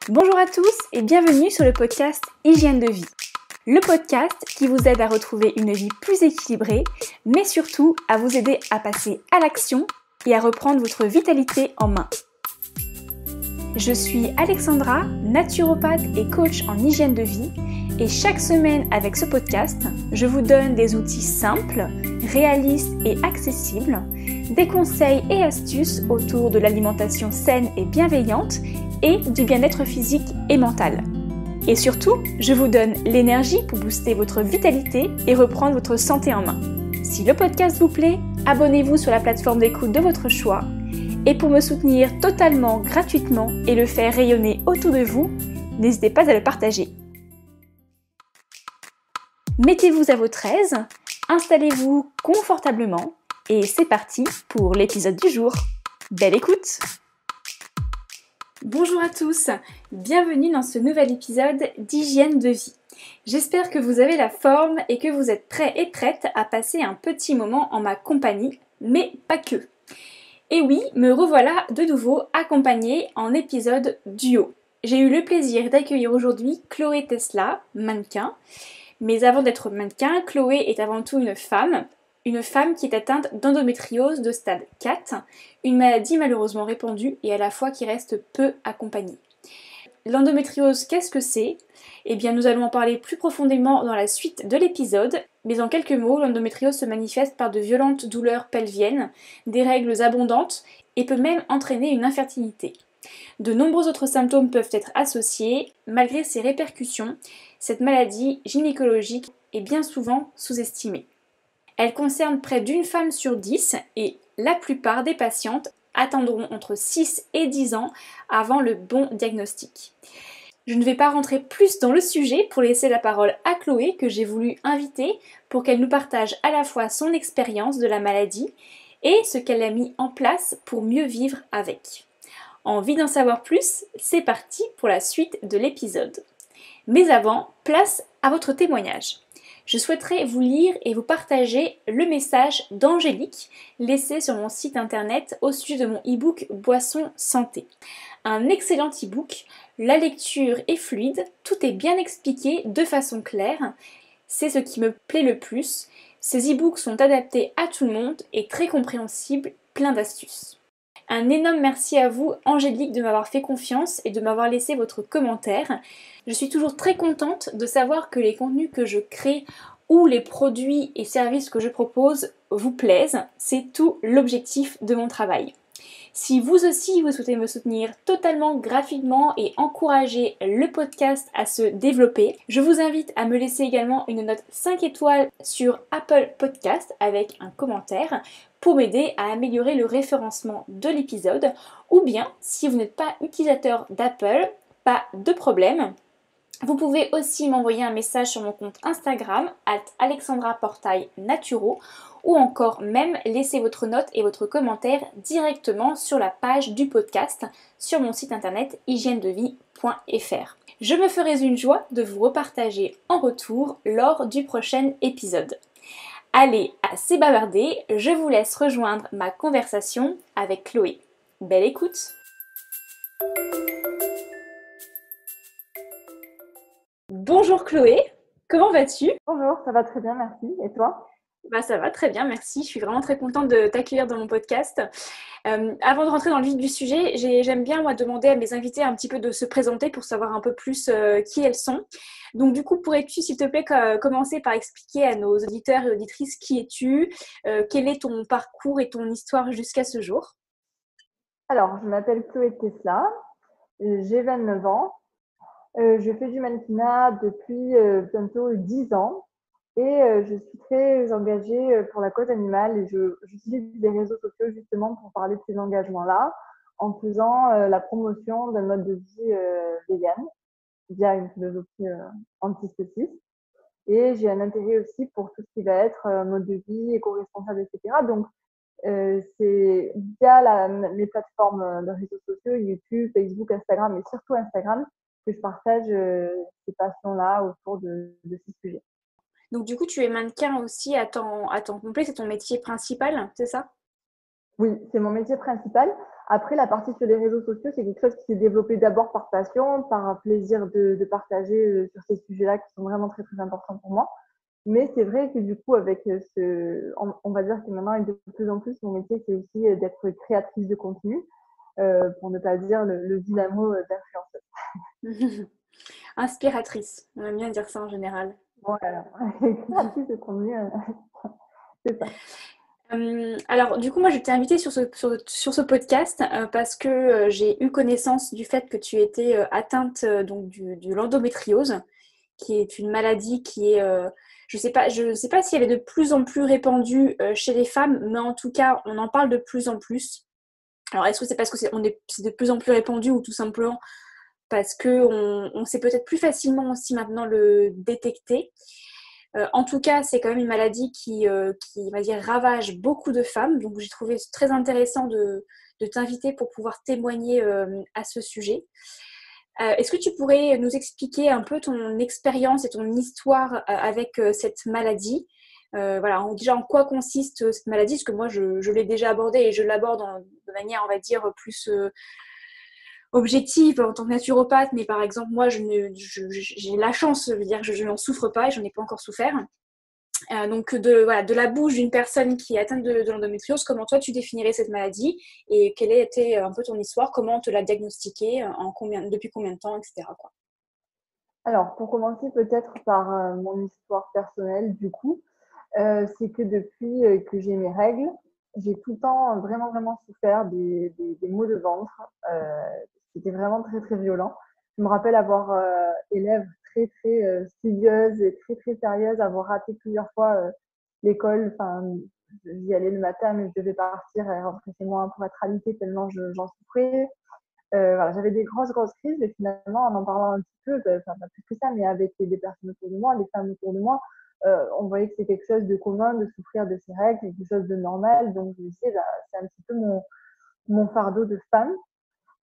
Bonjour à tous et bienvenue sur le podcast Hygiène de vie. Le podcast qui vous aide à retrouver une vie plus équilibrée, mais surtout à vous aider à passer à l'action et à reprendre votre vitalité en main. Je suis Alexandra, naturopathe et coach en hygiène de vie, et chaque semaine avec ce podcast, je vous donne des outils simples, réalistes et accessibles, des conseils et astuces autour de l'alimentation saine et bienveillante et du bien-être physique et mental. Et surtout, je vous donne l'énergie pour booster votre vitalité et reprendre votre santé en main. Si le podcast vous plaît, abonnez-vous sur la plateforme d'écoute de votre choix. Et pour me soutenir totalement gratuitement et le faire rayonner autour de vous, n'hésitez pas à le partager. Mettez-vous à votre aise, installez-vous confortablement et c'est parti pour l'épisode du jour. Belle écoute! Bonjour à tous, bienvenue dans ce nouvel épisode d'Hygiène de vie. J'espère que vous avez la forme et que vous êtes prêts et prêtes à passer un petit moment en ma compagnie, mais pas que. Et oui, me revoilà de nouveau accompagnée en épisode duo. J'ai eu le plaisir d'accueillir aujourd'hui Chloé Tesla, mannequin. Mais avant d'être mannequin, Chloé est avant tout une femme qui est atteinte d'endométriose de stade 4, une maladie malheureusement répandue et à la fois qui reste peu accompagnée. L'endométriose, qu'est-ce que c'est ? Eh bien, nous allons en parler plus profondément dans la suite de l'épisode, mais en quelques mots, l'endométriose se manifeste par de violentes douleurs pelviennes, des règles abondantes et peut même entraîner une infertilité. De nombreux autres symptômes peuvent être associés. Malgré ces répercussions, cette maladie gynécologique est bien souvent sous-estimée. Elle concerne près d'une femme sur 10 et la plupart des patientes attendront entre 6 et 10 ans avant le bon diagnostic. Je ne vais pas rentrer plus dans le sujet pour laisser la parole à Chloé que j'ai voulu inviter pour qu'elle nous partage à la fois son expérience de la maladie et ce qu'elle a mis en place pour mieux vivre avec. Envie d'en savoir plus? C'est parti pour la suite de l'épisode. Mais avant, place à votre témoignage. Je souhaiterais vous lire et vous partager le message d'Angélique laissé sur mon site internet au sujet de mon e-book Boisson Santé. Un excellent e-book, la lecture est fluide, tout est bien expliqué de façon claire. C'est ce qui me plaît le plus. Ces e-books sont adaptés à tout le monde et très compréhensibles, plein d'astuces. Un énorme merci à vous, Angélique, de m'avoir fait confiance et de m'avoir laissé votre commentaire. Je suis toujours très contente de savoir que les contenus que je crée ou les produits et services que je propose vous plaisent. C'est tout l'objectif de mon travail. Si vous aussi vous souhaitez me soutenir totalement gratuitement et encourager le podcast à se développer, je vous invite à me laisser également une note 5 étoiles sur Apple Podcast avec un commentaire pour m'aider à améliorer le référencement de l'épisode. Ou bien, si vous n'êtes pas utilisateur d'Apple, pas de problème. Vous pouvez aussi m'envoyer un message sur mon compte Instagram @alexandraportailnaturo ou encore même laisser votre note et votre commentaire directement sur la page du podcast sur mon site internet hygiènedevie.fr. Je me ferai une joie de vous repartager en retour lors du prochain épisode. Allez, assez bavardé, je vous laisse rejoindre ma conversation avec Chloé. Belle écoute! Bonjour Chloé, comment vas-tu? Bonjour, ça va très bien, merci. Et toi? Ça va très bien, merci. Je suis vraiment très contente de t'accueillir dans mon podcast. Avant de rentrer dans le vif du sujet, j'aime bien moi demander à mes invités un petit peu de se présenter pour savoir un peu plus qui elles sont. Donc du coup, pourrais-tu s'il te plaît commencer par expliquer à nos auditeurs et auditrices qui es-tu, quel est ton parcours et ton histoire jusqu'à ce jour? Alors, je m'appelle Chloé Tesla, j'ai 29 ans. Je fais du mannequinat depuis bientôt 10 ans et je suis très engagée pour la cause animale et j'utilise les réseaux sociaux justement pour parler de ces engagements-là en faisant la promotion d'un mode de vie vegan via une philosophie antispéciste. Et j'ai un intérêt aussi pour tout ce qui va être mode de vie, éco-responsable, etc. Donc, c'est via les plateformes de réseaux sociaux, YouTube, Facebook, Instagram, et surtout Instagram, que je partage ces passions-là autour de ces sujets. Donc du coup, tu es mannequin aussi à temps complet, c'est ton métier principal, c'est ça? Oui, c'est mon métier principal. Après, la partie sur les réseaux sociaux, c'est quelque chose qui s'est développé d'abord par passion, par un plaisir de partager sur ces sujets-là qui sont vraiment très, très importants pour moi. Mais c'est vrai que du coup, avec on va dire que maintenant, et de plus en plus, mon métier, c'est aussi d'être créatrice de contenu, pour ne pas dire le vilain mot d'influenceuse. Inspiratrice, on aime bien dire ça en général. Voilà, créatrice de contenu, c'est ça. Alors, du coup, moi, je t'ai invitée sur ce podcast parce que j'ai eu connaissance du fait que tu étais atteinte donc du l'endométriose, qui est une maladie qui est, je sais pas si elle est de plus en plus répandue chez les femmes, mais en tout cas, on en parle de plus en plus. Alors, est-ce que c'est parce que c'est de plus en plus répandu ou tout simplement parce que on sait peut-être plus facilement aussi maintenant le détecter. En tout cas, c'est quand même une maladie qui, on va dire, ravage beaucoup de femmes. Donc, j'ai trouvé très intéressant de t'inviter pour pouvoir témoigner à ce sujet. Est-ce que tu pourrais nous expliquer un peu ton expérience et ton histoire avec cette maladie? Voilà, déjà en quoi consiste cette maladie? Parce que moi, je l'ai déjà abordée et je l'aborde de manière, on va dire, plus objective en tant que naturopathe. Mais par exemple, moi, j'ai la chance, je veux dire, je n'en souffre pas et je n'en ai pas encore souffert. Donc voilà, de la bouche d'une personne qui est atteinte de l'endométriose, comment toi tu définirais cette maladie et quelle a été un peu ton histoire, comment on te l'a diagnostiquée, depuis combien de temps, etc., quoi. Alors, pour commencer peut-être par mon histoire personnelle, du coup, c'est que depuis que j'ai mes règles, j'ai tout le temps vraiment, vraiment souffert des maux de ventre. C'était vraiment très, très violent. Je me rappelle avoir des lèvres très, très studieuses et très, très sérieuses, avoir raté plusieurs fois l'école. Enfin, j'y allais le matin, mais je devais partir et rentrer chez moi pour être alitée tellement j'en souffrais. Voilà, j'avais des grosses, grosses crises, mais finalement, en parlant un petit peu, enfin, pas plus que ça, mais avec des personnes autour de moi, des femmes autour de moi, on voyait que c'est quelque chose de commun de souffrir de ces règles, quelque chose de normal. Donc, je me disais, bah, c'est un petit peu mon fardeau de femme.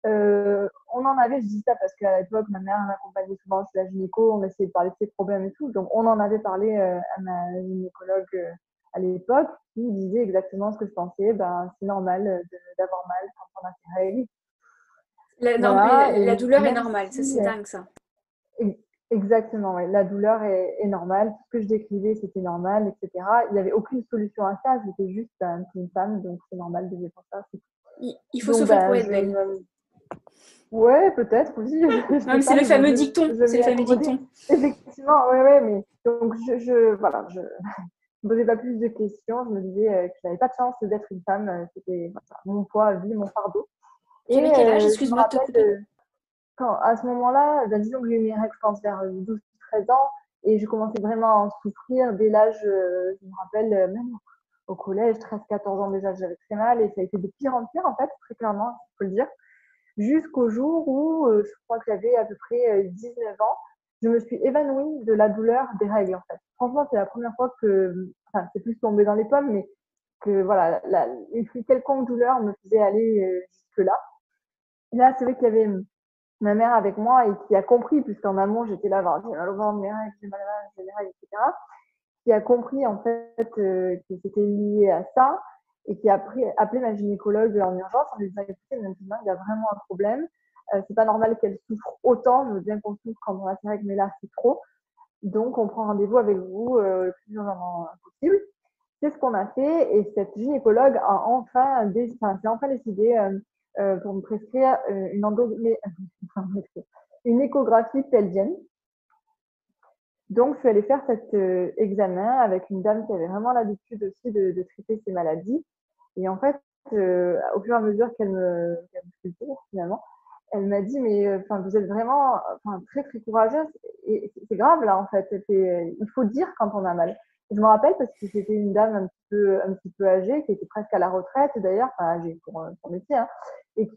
On en avait, je dis ça parce qu'à l'époque, ma mère m'accompagnait souvent chez la gynéco, on essayait de parler de ses problèmes et tout. Donc, on en avait parlé à ma gynécologue à l'époque, qui disait exactement ce que je pensais. Ben, c'est normal d'avoir mal quand on a ses règles. Voilà, La et douleur est même normale, ça si c'est dingue ça. exactement, ouais, la douleur est normale, tout ce que je décrivais, c'était normal, etc. Il n'y avait aucune solution à ça, j'étais juste une femme, donc c'est normal de vivre ça. Il faut Donc, souffrir pour ben, être belle. ouais, peut-être aussi, je Non, sais mais c'est pas, le mais bon, fameux dicton, je c'est m'y le fameux accommodais. dicton. Effectivement, ouais, ouais, mais donc, voilà, je ne me posais pas plus de questions, je me disais que je n'avais pas de chance d'être une femme, c'était voilà, mon poids à vie, mon fardeau. Tu Et avais quel âge? je me Excuse-moi de te couper. rappelle à ce moment-là, ben, disons que j'ai eu mes règles quand vers 12-13 ans et je commençais vraiment à en souffrir dès l'âge, je me rappelle, même au collège, 13-14 ans déjà, j'avais très mal et ça a été de pire en pire en fait, très clairement, il faut le dire, jusqu'au jour où je crois que j'avais à peu près 19 ans, je me suis évanouie de la douleur des règles en fait. Franchement, c'est la première fois que, enfin, c'est plus tombé dans les pommes, mais que voilà, une quelconque douleur me faisait aller jusque-là. Et là, c'est vrai qu'il y avait ma mère avec moi et qui a compris, puisqu'en amont, j'étais là, j'ai mal au ventre, mes règles, j'ai mal à la j'ai mes règles, etc. Qui a compris en fait que c'était lié à ça et qui a appelé ma gynécologue en urgence en lui disant écoutez, maintenant, il y a vraiment un problème. C'est pas normal qu'elle souffre autant. Je veux bien qu'on souffre quand on a ses règles, mais là, c'est trop. Donc, on prend rendez-vous avec vous le plus urgemment possible. C'est ce qu'on a fait et cette gynécologue a s'est enfin décidé pour me prescrire une échographie pelvienne. Donc, je suis allée faire cet examen avec une dame qui avait vraiment l'habitude aussi de traiter ces maladies. Et en fait, au fur et à mesure qu'elle me scrutait, finalement, elle m'a dit, mais enfin, vous êtes vraiment très, très courageuse. Et c'est grave, là, en fait. Il faut dire quand on a mal. Je me rappelle parce que c'était une dame un petit peu âgée, qui était presque à la retraite, d'ailleurs, enfin, âgée pour son métier, hein, et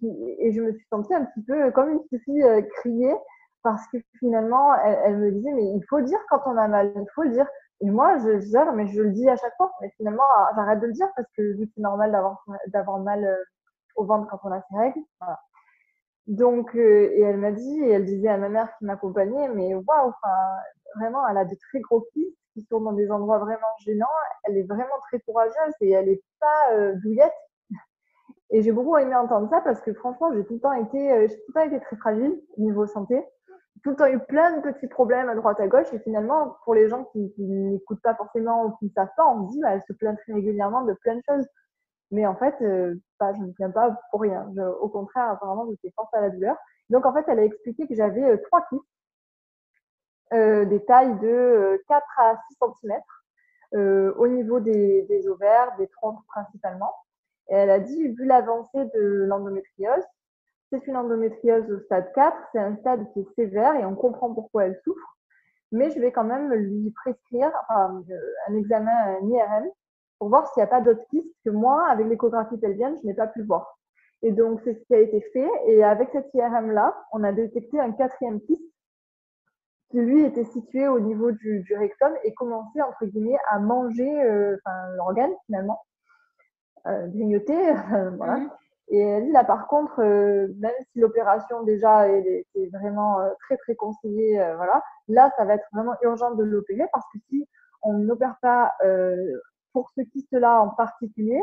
je me suis sentie un petit peu comme une petite fille crier parce que finalement, elle me disait, mais il faut dire quand on a mal, il faut le dire. Et moi, mais je le dis à chaque fois. Mais finalement, j'arrête de le dire parce que vu que c'est normal d'avoir mal au ventre quand on a ses règles. Voilà. Donc, et elle m'a dit, et elle disait à ma mère qui m'accompagnait, mais waouh, vraiment, elle a de très gros fils qui sont dans des endroits vraiment gênants. Elle est vraiment très courageuse et elle n'est pas douillette. Et j'ai beaucoup aimé entendre ça parce que franchement, j'ai tout le temps été très fragile niveau santé. Tout le temps eu plein de petits problèmes à droite à gauche. Et finalement, pour les gens qui n'écoutent pas forcément ou qui ne savent pas, on se dit, bah, elle se plaint très régulièrement de plein de choses. Mais en fait, je ne me plains pas pour rien. Au contraire, apparemment, j'étais forte à la douleur. Donc, en fait, elle a expliqué que j'avais 3 kystes, des tailles de 4 à 6 centimètres au niveau des ovaires, des trompes principalement. Et elle a dit, vu l'avancée de l'endométriose, c'est une endométriose au stade 4, c'est un stade qui est sévère et on comprend pourquoi elle souffre, mais je vais quand même lui prescrire un examen, un IRM, pour voir s'il n'y a pas d'autres kystes que moi, avec l'échographie pelvienne, je n'ai pas pu voir. Et donc, c'est ce qui a été fait. Et avec cet IRM-là, on a détecté un 4e kyste qui, lui, était situé au niveau du rectum et commençait, entre guillemets, à manger l'organe, finalement, grignoter, voilà. Mhm. Et elle dit là, par contre, même si l'opération déjà est vraiment très très conseillée, voilà, là, ça va être vraiment urgent de l'opérer parce que si on n'opère pas pour ce kyste-là en particulier,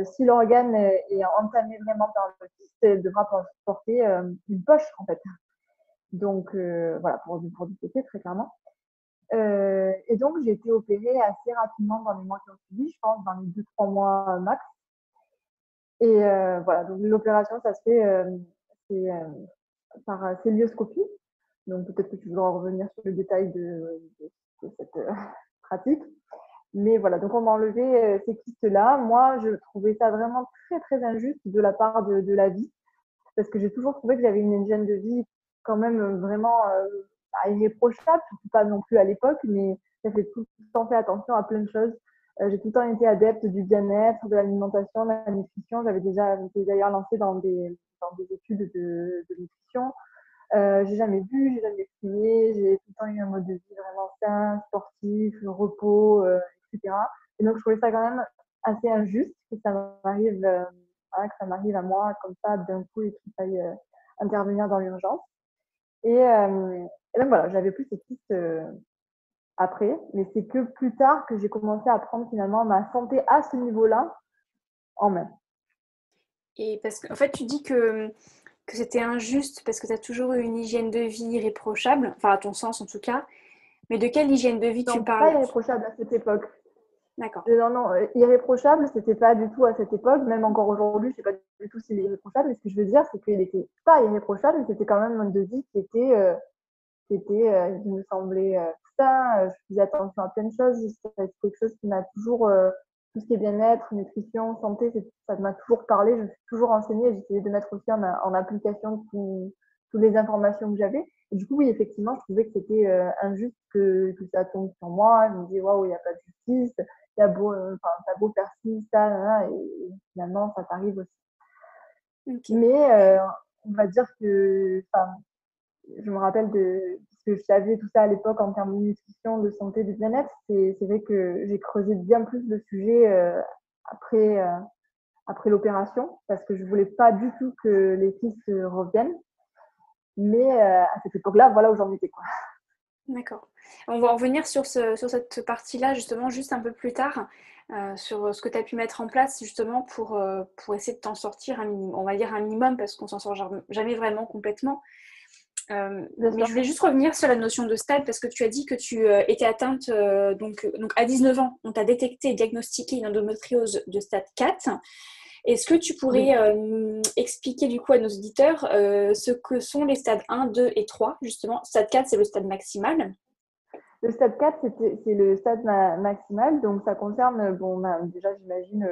si l'organe est entamé vraiment par le kyste, elle devra porter une poche en fait. Donc voilà, pour détecter très clairement. Et donc j'ai été opérée assez rapidement dans les mois qui ont suivi, je pense dans les 2-3 mois max. Et voilà, donc l'opération, ça se fait par célioscopie. Donc peut-être que tu voudras revenir sur le détail de cette pratique. Mais voilà, donc on m'a enlevé ces kystes-là. Moi, je trouvais ça vraiment très, très injuste de la part de la vie, parce que j'ai toujours trouvé que j'avais une hygiène de vie quand même vraiment irréprochable, surtout pas non plus à l'époque, mais j'ai tout le temps fait attention à plein de choses. J'ai tout le temps été adepte du bien-être, de l'alimentation, de la nutrition. J'étais d'ailleurs lancée dans des études de nutrition. J'ai jamais bu, j'ai jamais fumé, j'ai tout le temps eu un mode de vie vraiment sain, sportif, le repos, etc. Et donc je trouvais ça quand même assez injuste que ça m'arrive, que ça m'arrive à moi comme ça d'un coup et qu'il faille intervenir dans l'urgence. Et donc voilà, j'avais plus ces pistes après, mais c'est que plus tard que j'ai commencé à prendre finalement ma santé à ce niveau-là en main. Et parce qu'en fait, tu dis que c'était injuste parce que tu as toujours eu une hygiène de vie irréprochable, enfin à ton sens en tout cas. Mais de quelle hygiène de vie tu Non, pas parles? irréprochable à cette époque. D'accord. Non, non, irréprochable, c'était pas du tout à cette époque, même encore aujourd'hui, je sais pas du tout s'il est irréprochable, mais ce que je veux dire, c'est qu'il était pas irréprochable, mais c'était quand même un mode de vie qui me semblait sain, je faisais attention à plein de choses, c'est quelque chose qui m'a toujours, tout ce qui est bien-être, nutrition, santé, ça m'a toujours parlé, je me suis toujours renseignée, j'essayais de mettre aussi en application toutes les informations que j'avais. Et du coup, oui, effectivement, je trouvais que c'était injuste que ça tombe sur moi, je me disais, waouh, il n'y a pas de justice, t'as beau faire ci, ça, là, et finalement, ça t'arrive aussi. Ok. Mais on va dire que, je me rappelle de ce que je savais tout ça à l'époque en termes de nutrition, de santé, de bien-être. C'est vrai que j'ai creusé bien plus le sujet après, après l'opération parce que je voulais pas du tout que les kystes reviennent. Mais à cette époque-là, voilà où j'en étais, quoi. D'accord. On va en revenir sur cette partie-là, justement, juste un peu plus tard, sur ce que tu as pu mettre en place, justement, pour essayer de t'en sortir, on va dire un minimum, parce qu'on s'en sort jamais vraiment complètement. Bien Mais sûr. je voulais juste revenir sur la notion de stade, parce que tu as dit que tu étais atteinte, donc à 19 ans, on t'a détecté et diagnostiqué une endométriose de stade 4. Est-ce que tu Oui. pourrais expliquer du coup à nos auditeurs ce que sont les stades 1, 2 et 3, justement? Stade 4, c'est le stade maximal. Le stade 4, c'est le stade maximal. Donc, ça concerne, bon, déjà, j'imagine,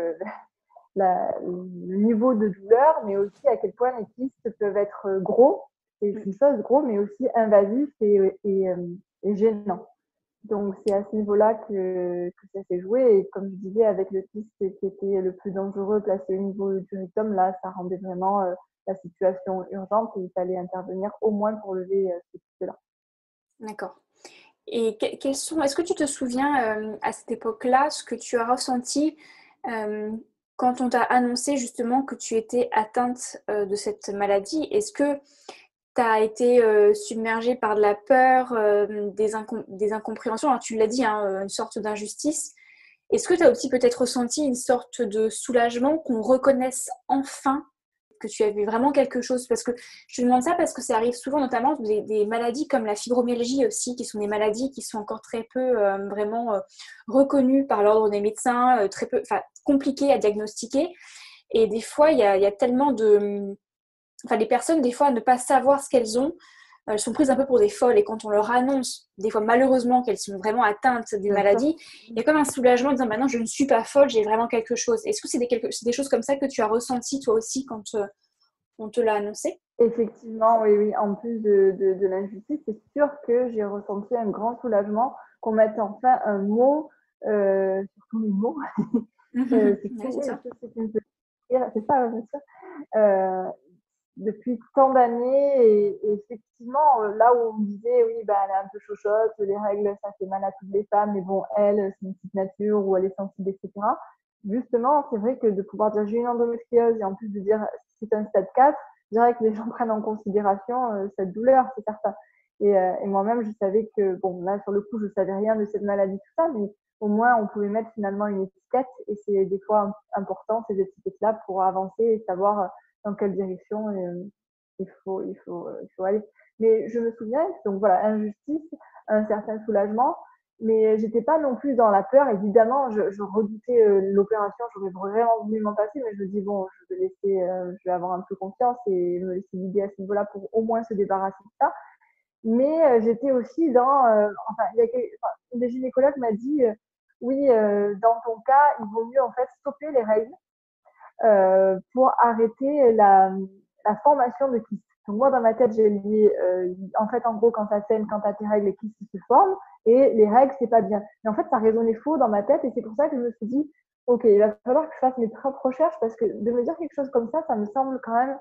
le niveau de douleur, mais aussi à quel point les kystes peuvent être gros, c'est une chose gros, mais aussi invasif et gênant. Donc c'est à ce niveau-là que ça s'est joué. Et comme je disais, avec le kyste qui était le plus dangereux placé au niveau du rectum, là, ça rendait vraiment la situation urgente et il fallait intervenir au moins pour lever ce kyste-là. D'accord. Et est-ce que tu te souviens à cette époque-là ce que tu as ressenti euh, quand on t'a annoncé justement que tu étais atteinte de cette maladie? Est-ce que tu as été submergée par de la peur, des incompréhensions? Alors, tu l'as dit, hein, une sorte d'injustice. Est-ce que tu as aussi peut-être ressenti une sorte de soulagement qu'on reconnaisse enfin que tu avais vraiment quelque chose? Parce que je te demande ça parce que ça arrive souvent, notamment des maladies comme la fibromyalgie aussi, qui sont des maladies qui sont encore très peu vraiment reconnues par l'ordre des médecins, très peu, enfin, compliquées à diagnostiquer. Et des fois, il y a tellement de... Enfin, les personnes, des fois, à ne pas savoir ce qu'elles ont, elles sont prises un peu pour des folles. Et quand on leur annonce, des fois malheureusement, qu'elles sont vraiment atteintes d'une Bien sûr. maladie, il y a comme un soulagement en disant maintenant je ne suis pas folle, j'ai vraiment quelque chose. Est-ce que c'est des choses comme ça que tu as ressenti toi aussi quand on te l'a annoncé? Effectivement, oui, oui. En plus de l'injustice, c'est sûr que j'ai ressenti un grand soulagement qu'on mette enfin un mot sur tous les mots. C'est Ouais, tout, c'est oui, ça. c'est une petite... C'est ça, bien sûr. Euh, Depuis tant d'années et effectivement, là où on me disait, oui, bah, elle est un peu chochotte, les règles, ça fait mal à toutes les femmes, mais bon, elle, c'est une petite nature ou elle est sensible, etc. Justement, c'est vrai que de pouvoir dire j'ai une endométriose et en plus de dire c'est un stade 4, je dirais que les gens prennent en considération cette douleur, c'est certain. Et moi-même, je savais que, bon, là, sur le coup, je savais rien de cette maladie, tout ça, mais au moins, on pouvait mettre finalement une étiquette et c'est des fois important, ces étiquettes-là, pour avancer et savoir dans quelle direction il faut aller. Mais je me souviens, donc voilà, injustice, un certain soulagement, mais j'étais pas non plus dans la peur. Évidemment, je redoutais l'opération, j'aurais vraiment voulu m'en passer, mais je me dis bon, je vais laisser, je vais avoir un peu confiance et me laisser guider à ce niveau-là pour au moins se débarrasser de ça. Mais j'étais aussi dans, enfin, enfin, une des gynécologues m'a dit, oui, dans ton cas, il vaut mieux en fait stopper les règles pour arrêter la formation de kystes. Donc moi, dans ma tête, j'ai lié, en fait, en gros, quand ça saigne, quand tu as tes règles, les kystes se forment, et les règles, c'est pas bien. Mais en fait, ça résonnait faux dans ma tête, et c'est pour ça que je me suis dit, ok, il va falloir que je fasse mes propres recherches, parce que de me dire quelque chose comme ça me semble quand même,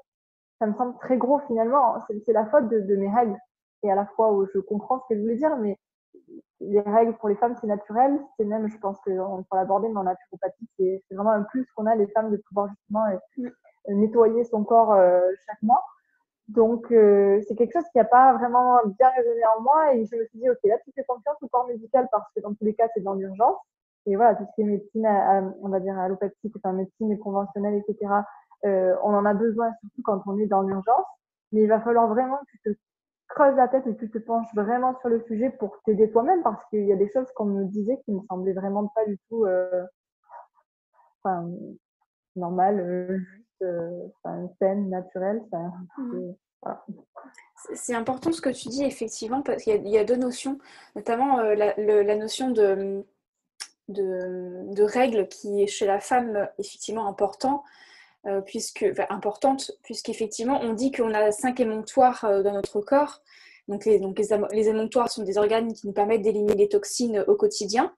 ça me semble très gros finalement. C'est la faute de mes règles. Et à la fois où je comprends ce qu'elle voulait dire, mais les règles pour les femmes, c'est naturel. C'est même, je pense qu'on peut l'aborder, mais en naturopathie, c'est vraiment un plus qu'on a les femmes de pouvoir justement nettoyer son corps chaque mois. Donc, c'est quelque chose qui n'a pas vraiment bien résonné en moi. Et je me suis dit, OK, là, tu fais confiance au corps médical parce que dans tous les cas, c'est dans l'urgence. Et voilà, tout ce qui est médecine, on va dire allopathique, enfin médecine conventionnelle, etc., on en a besoin, surtout quand on est dans l'urgence. Mais il va falloir vraiment que tu te creuses la tête et que tu te penches vraiment sur le sujet pour t'aider toi-même parce qu'il y a des choses qu'on me disait qui me semblaient vraiment pas du tout enfin, normales, juste saines, naturelles. Mhm. Voilà. C'est important ce que tu dis, effectivement, parce qu'il y a deux notions, notamment la notion de règles qui est chez la femme effectivement importante, puisqu'effectivement on dit qu'on a 5 émonctoires dans notre corps. Donc les émonctoires sont des organes qui nous permettent d'éliminer les toxines au quotidien.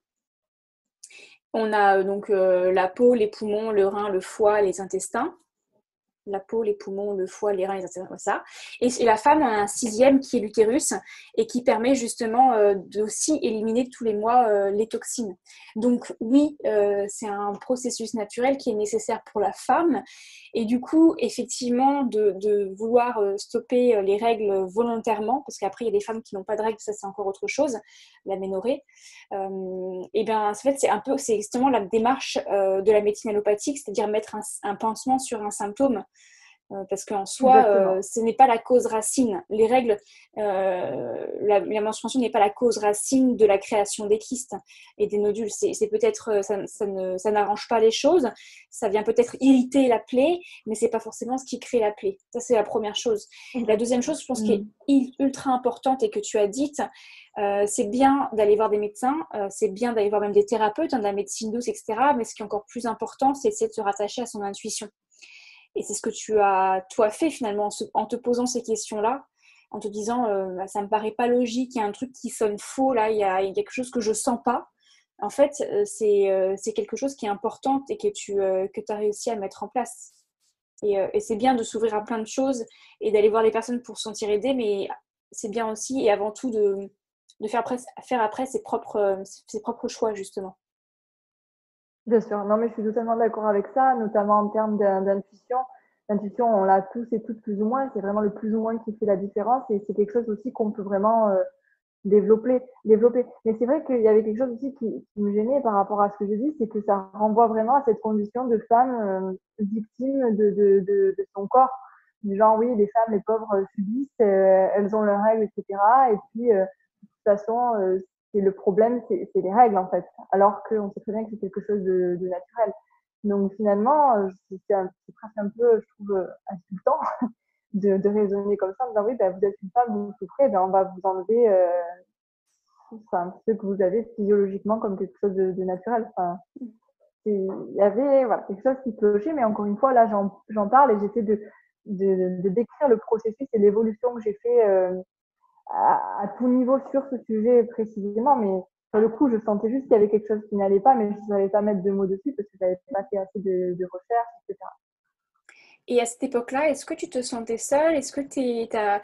On a la peau, les poumons, le rein, le foie, les intestins. La peau, les poumons, le foie, les reins, les intestins, comme ça. Et la femme a un sixième qui est l'utérus et qui permet justement d'aussi éliminer tous les mois les toxines. Donc oui, c'est un processus naturel qui est nécessaire pour la femme. Et du coup, effectivement, de vouloir stopper les règles volontairement, parce qu'après, il y a des femmes qui n'ont pas de règles, ça c'est encore autre chose, l'aménorrhée. Et bien, en fait, c'est justement la démarche de la médecine allopathique, c'est-à-dire mettre un pansement sur un symptôme parce qu'en soi, Exactement. ce n'est pas la cause racine. Les règles, la menstruation n'est pas la cause racine de la création des kystes et des nodules. C'est peut-être, ça n'arrange pas les choses. Ça vient peut-être irriter la plaie, mais c'est pas forcément ce qui crée la plaie. Ça, c'est la première chose. La deuxième chose, je pense, qui est ultra importante et que tu as dite, c'est bien d'aller voir des médecins, c'est bien d'aller voir même des thérapeutes, de la médecine douce, etc. Mais ce qui est encore plus important, c'est de se rattacher à son intuition. Et c'est ce que tu as, toi, fait finalement en te posant ces questions-là, en te disant ça me paraît pas logique, il y a un truc qui sonne faux, là, il y a quelque chose que je sens pas. En fait, c'est quelque chose qui est important et que tu as réussi à mettre en place. Et c'est bien de s'ouvrir à plein de choses et d'aller voir les personnes pour se sentir aidé, mais c'est bien aussi et avant tout de faire après ses propres choix, justement. Bien sûr, non mais je suis totalement d'accord avec ça, notamment en termes d'intuition. L'intuition, on l'a tous et toutes plus ou moins, c'est vraiment le plus ou moins qui fait la différence et c'est quelque chose aussi qu'on peut vraiment développer. Mais c'est vrai qu'il y avait quelque chose aussi qui me gênait par rapport à ce que j'ai dit, c'est que ça renvoie vraiment à cette condition de femme victime de son corps. Du genre, oui, les femmes, les pauvres subissent, elles ont leurs règles, etc. Et puis, de toute façon, c'est le problème, c'est les règles, en fait. Alors qu'on sait très bien que c'est quelque chose de naturel. Donc, finalement, c'est presque un peu, je trouve, insultant de raisonner comme ça, en disant oui, ben, vous êtes une femme, vous souffrez, ben, on va vous enlever enfin, ce que vous avez physiologiquement comme quelque chose de naturel. Enfin, il y avait voilà, quelque chose qui clochait, mais encore une fois, là, j'en parle et j'essaie de décrire le processus et l'évolution que j'ai fait à tout niveau sur ce sujet précisément. Mais sur le coup, je sentais juste qu'il y avait quelque chose qui n'allait pas, mais je ne savais pas mettre de mots dessus parce que je n'avais pas fait assez de recherches, etc. Et à cette époque-là, est-ce que tu te sentais seule? Est-ce que tu as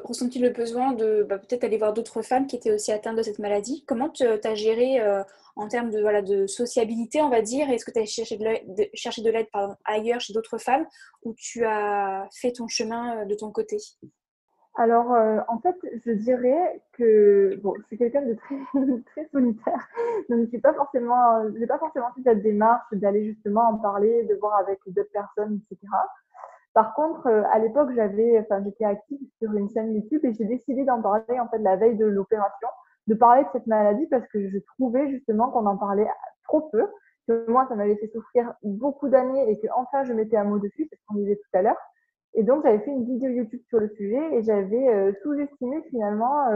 ressenti le besoin de peut-être aller voir d'autres femmes qui étaient aussi atteintes de cette maladie? Comment tu as géré en termes de, voilà, de sociabilité, on va dire? Est-ce que tu as cherché de l'aide pardon, ailleurs, chez d'autres femmes, ou tu as fait ton chemin de ton côté? Alors, en fait, je dirais que bon, je suis quelqu'un de très très solitaire, donc j'ai pas forcément fait cette démarche d'aller justement en parler, de voir avec d'autres personnes, et cetera. Par contre, à l'époque, j'étais active sur une chaîne YouTube et j'ai décidé d'en parler en fait la veille de l'opération, de parler de cette maladie parce que je trouvais justement qu'on en parlait trop peu, que moi, ça m'avait fait souffrir beaucoup d'années et que enfin je mettais un mot dessus, c'est ce qu'on disait tout à l'heure. Et donc, j'avais fait une vidéo YouTube sur le sujet et j'avais sous-estimé finalement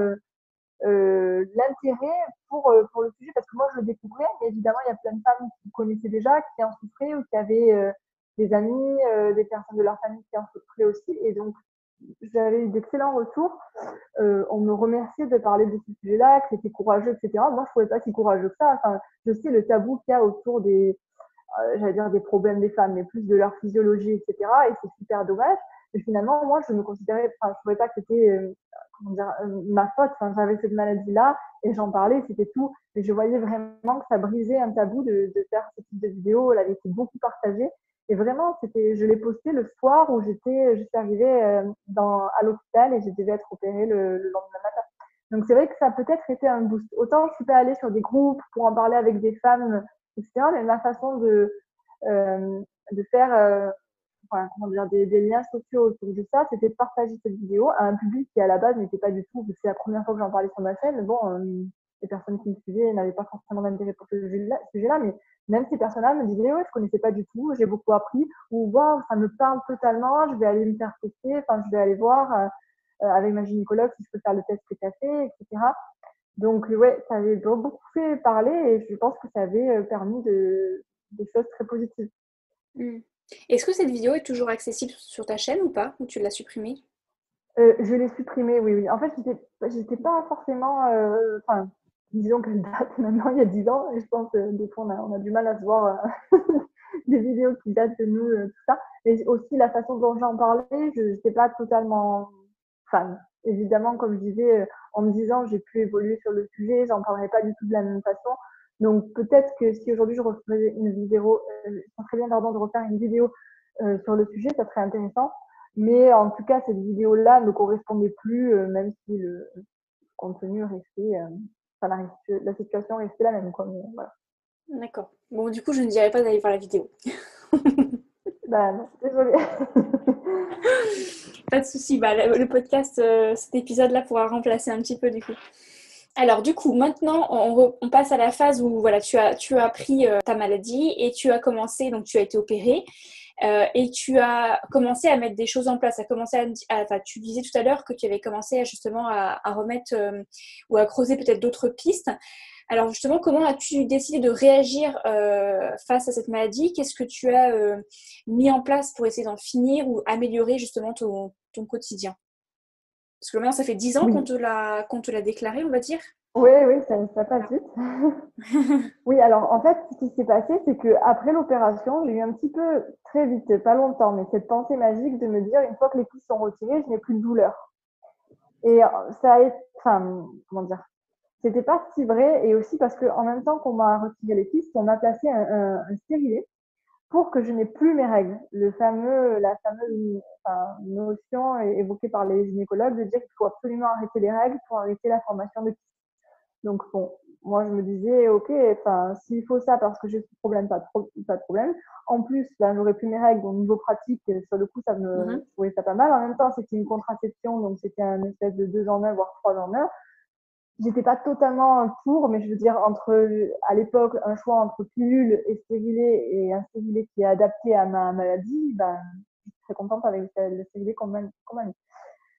l'intérêt pour le sujet parce que moi, je le découvrais, mais évidemment, il y a plein de femmes qui connaissaient déjà, qui en souffraient ou qui avaient des amis, des personnes de leur famille qui en souffraient aussi. Et donc, j'avais eu d'excellents retours. On me remerciait de parler de ce sujet-là, que c'était courageux, etc. Moi, je ne trouvais pas si courageux que ça. Enfin, je sais le tabou qu'il y a autour j'allais dire des problèmes des femmes, mais plus de leur physiologie, etc. Et c'est super dommage. Mais finalement, moi, je me considérais, enfin, je trouvais pas que c'était, comment dire, ma faute. Enfin, j'avais cette maladie-là et j'en parlais, c'était tout. Et je voyais vraiment que ça brisait un tabou de faire ce type de vidéo. Elle avait été beaucoup partagée. Et vraiment, je l'ai posté le soir où je suis arrivée à l'hôpital et je devais être opérée le lendemain matin. Donc c'est vrai que ça a peut-être été un boost. Autant je suis pas allée sur des groupes pour en parler avec des femmes, etc. Mais ma façon de faire enfin, comment dire, des liens sociaux autour de ça, c'était de partager cette vidéo à un public qui à la base n'était pas du tout, c'est la première fois que j'en parlais sur ma chaîne, bon, les personnes qui me suivaient n'avaient pas forcément d'intérêt pour ce sujet-là, mais même ces personnes-là me disaient, ouais, je connaissais pas du tout, j'ai beaucoup appris, ou waouh, ça me parle totalement, je vais aller me faire tester, enfin, je vais aller voir avec ma gynécologue si je peux faire le test que tu as fait, etc. Donc, ouais, ça avait beaucoup fait parler et je pense que ça avait permis des choses très positives. Hmm. Est-ce que cette vidéo est toujours accessible sur ta chaîne ou pas? Ou tu l'as supprimée? Je l'ai supprimée, oui, oui. En fait, j'étais pas forcément, enfin, disons qu'elle date maintenant il y a 10 ans et je pense, des fois on a du mal à se voir, des vidéos qui datent de nous, tout ça. Mais aussi la façon dont j'en parlais, je j'étais pas totalement fan. Évidemment, comme je disais, en me disant: «J'ai pu évoluer sur le sujet», j'en parlerai pas du tout de la même façon. Donc peut-être que si aujourd'hui je refaisais une vidéo, ça serait bien pardon de refaire une vidéo, sur le sujet, ça serait intéressant. Mais en tout cas, cette vidéo-là ne me correspondait plus, même si le contenu restait, enfin, la situation restait la même, quoi. Mais voilà. D'accord. Bon, du coup, je ne dirais pas d'aller voir la vidéo. Bah non, désolée. Pas de souci. Bah, le podcast, cet épisode-là pourra remplacer un petit peu du coup. Alors du coup, maintenant, on passe à la phase où voilà, tu as appris ta maladie et tu as commencé, donc tu as été opérée et tu as commencé à mettre des choses en place. Enfin, tu disais tout à l'heure que tu avais commencé justement à remettre ou à creuser peut-être d'autres pistes. Alors justement, comment as-tu décidé de réagir face à cette maladie? Qu'est-ce que tu as mis en place pour essayer d'en finir ou améliorer justement ton quotidien? Parce que maintenant, ça fait 10 ans Oui, qu'on te l'a déclaré, on va dire. oui, oui, ça passe vite. Oui, alors en fait, ce qui s'est passé, c'est qu'après l'opération, j'ai eu un petit peu, très vite, pas longtemps, mais cette pensée magique de me dire, une fois que les kystes sont retirés, je n'ai plus de douleur. Et ça a été, enfin, comment dire, c'était pas si vrai, et aussi parce qu'en même temps qu'on m'a retiré les kystes, on m'a placé un stérilet. pour que je n'ai plus mes règles. La fameuse notion évoquée par les gynécologues de dire qu'il faut absolument arrêter les règles pour arrêter la formation de kyste. Donc bon, moi je me disais, ok, s'il faut ça parce que j'ai ce problème, pas de problème. En plus, j'aurais plus mes règles, donc niveau pratique, sur le coup, je trouvais ça pas mal. En même temps, c'était une contraception, donc c'était un espèce de 2 en 1, voire 3 en 1. J'étais pas totalement pour, mais je veux dire, à l'époque, un choix entre pilule et stérilet et un stérilet qui est adapté à ma maladie, je suis très contente avec le stérilet qu'on m'a mis.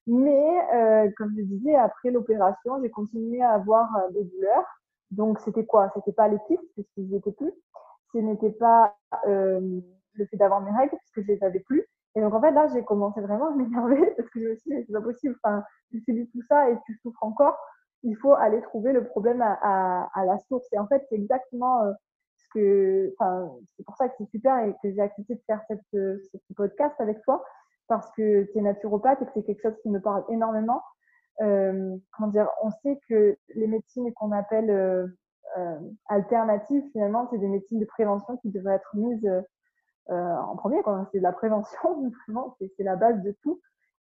Mais comme je disais, après l'opération, j'ai continué à avoir des douleurs. Donc c'était quoi? C'était pas les kystes puisqu'ils n'étaient plus. Ce n'était pas le fait d'avoir mes règles puisque je les avais plus. Et donc en fait là, j'ai commencé vraiment à m'énerver parce que je me suis dit, c'est pas possible. Enfin, tu subis tout ça et tu souffres encore. Il faut aller trouver le problème à la source. Et en fait, c'est exactement c'est pour ça que c'est super et que j'ai accepté de faire ce podcast avec toi parce que tu es naturopathe et que c'est quelque chose qui me parle énormément. Comment dire, on sait que les médecines qu'on appelle alternatives, finalement, c'est des médecines de prévention qui devraient être mises en premier, quoi. C'est de la prévention, vraiment, c'est la base de tout.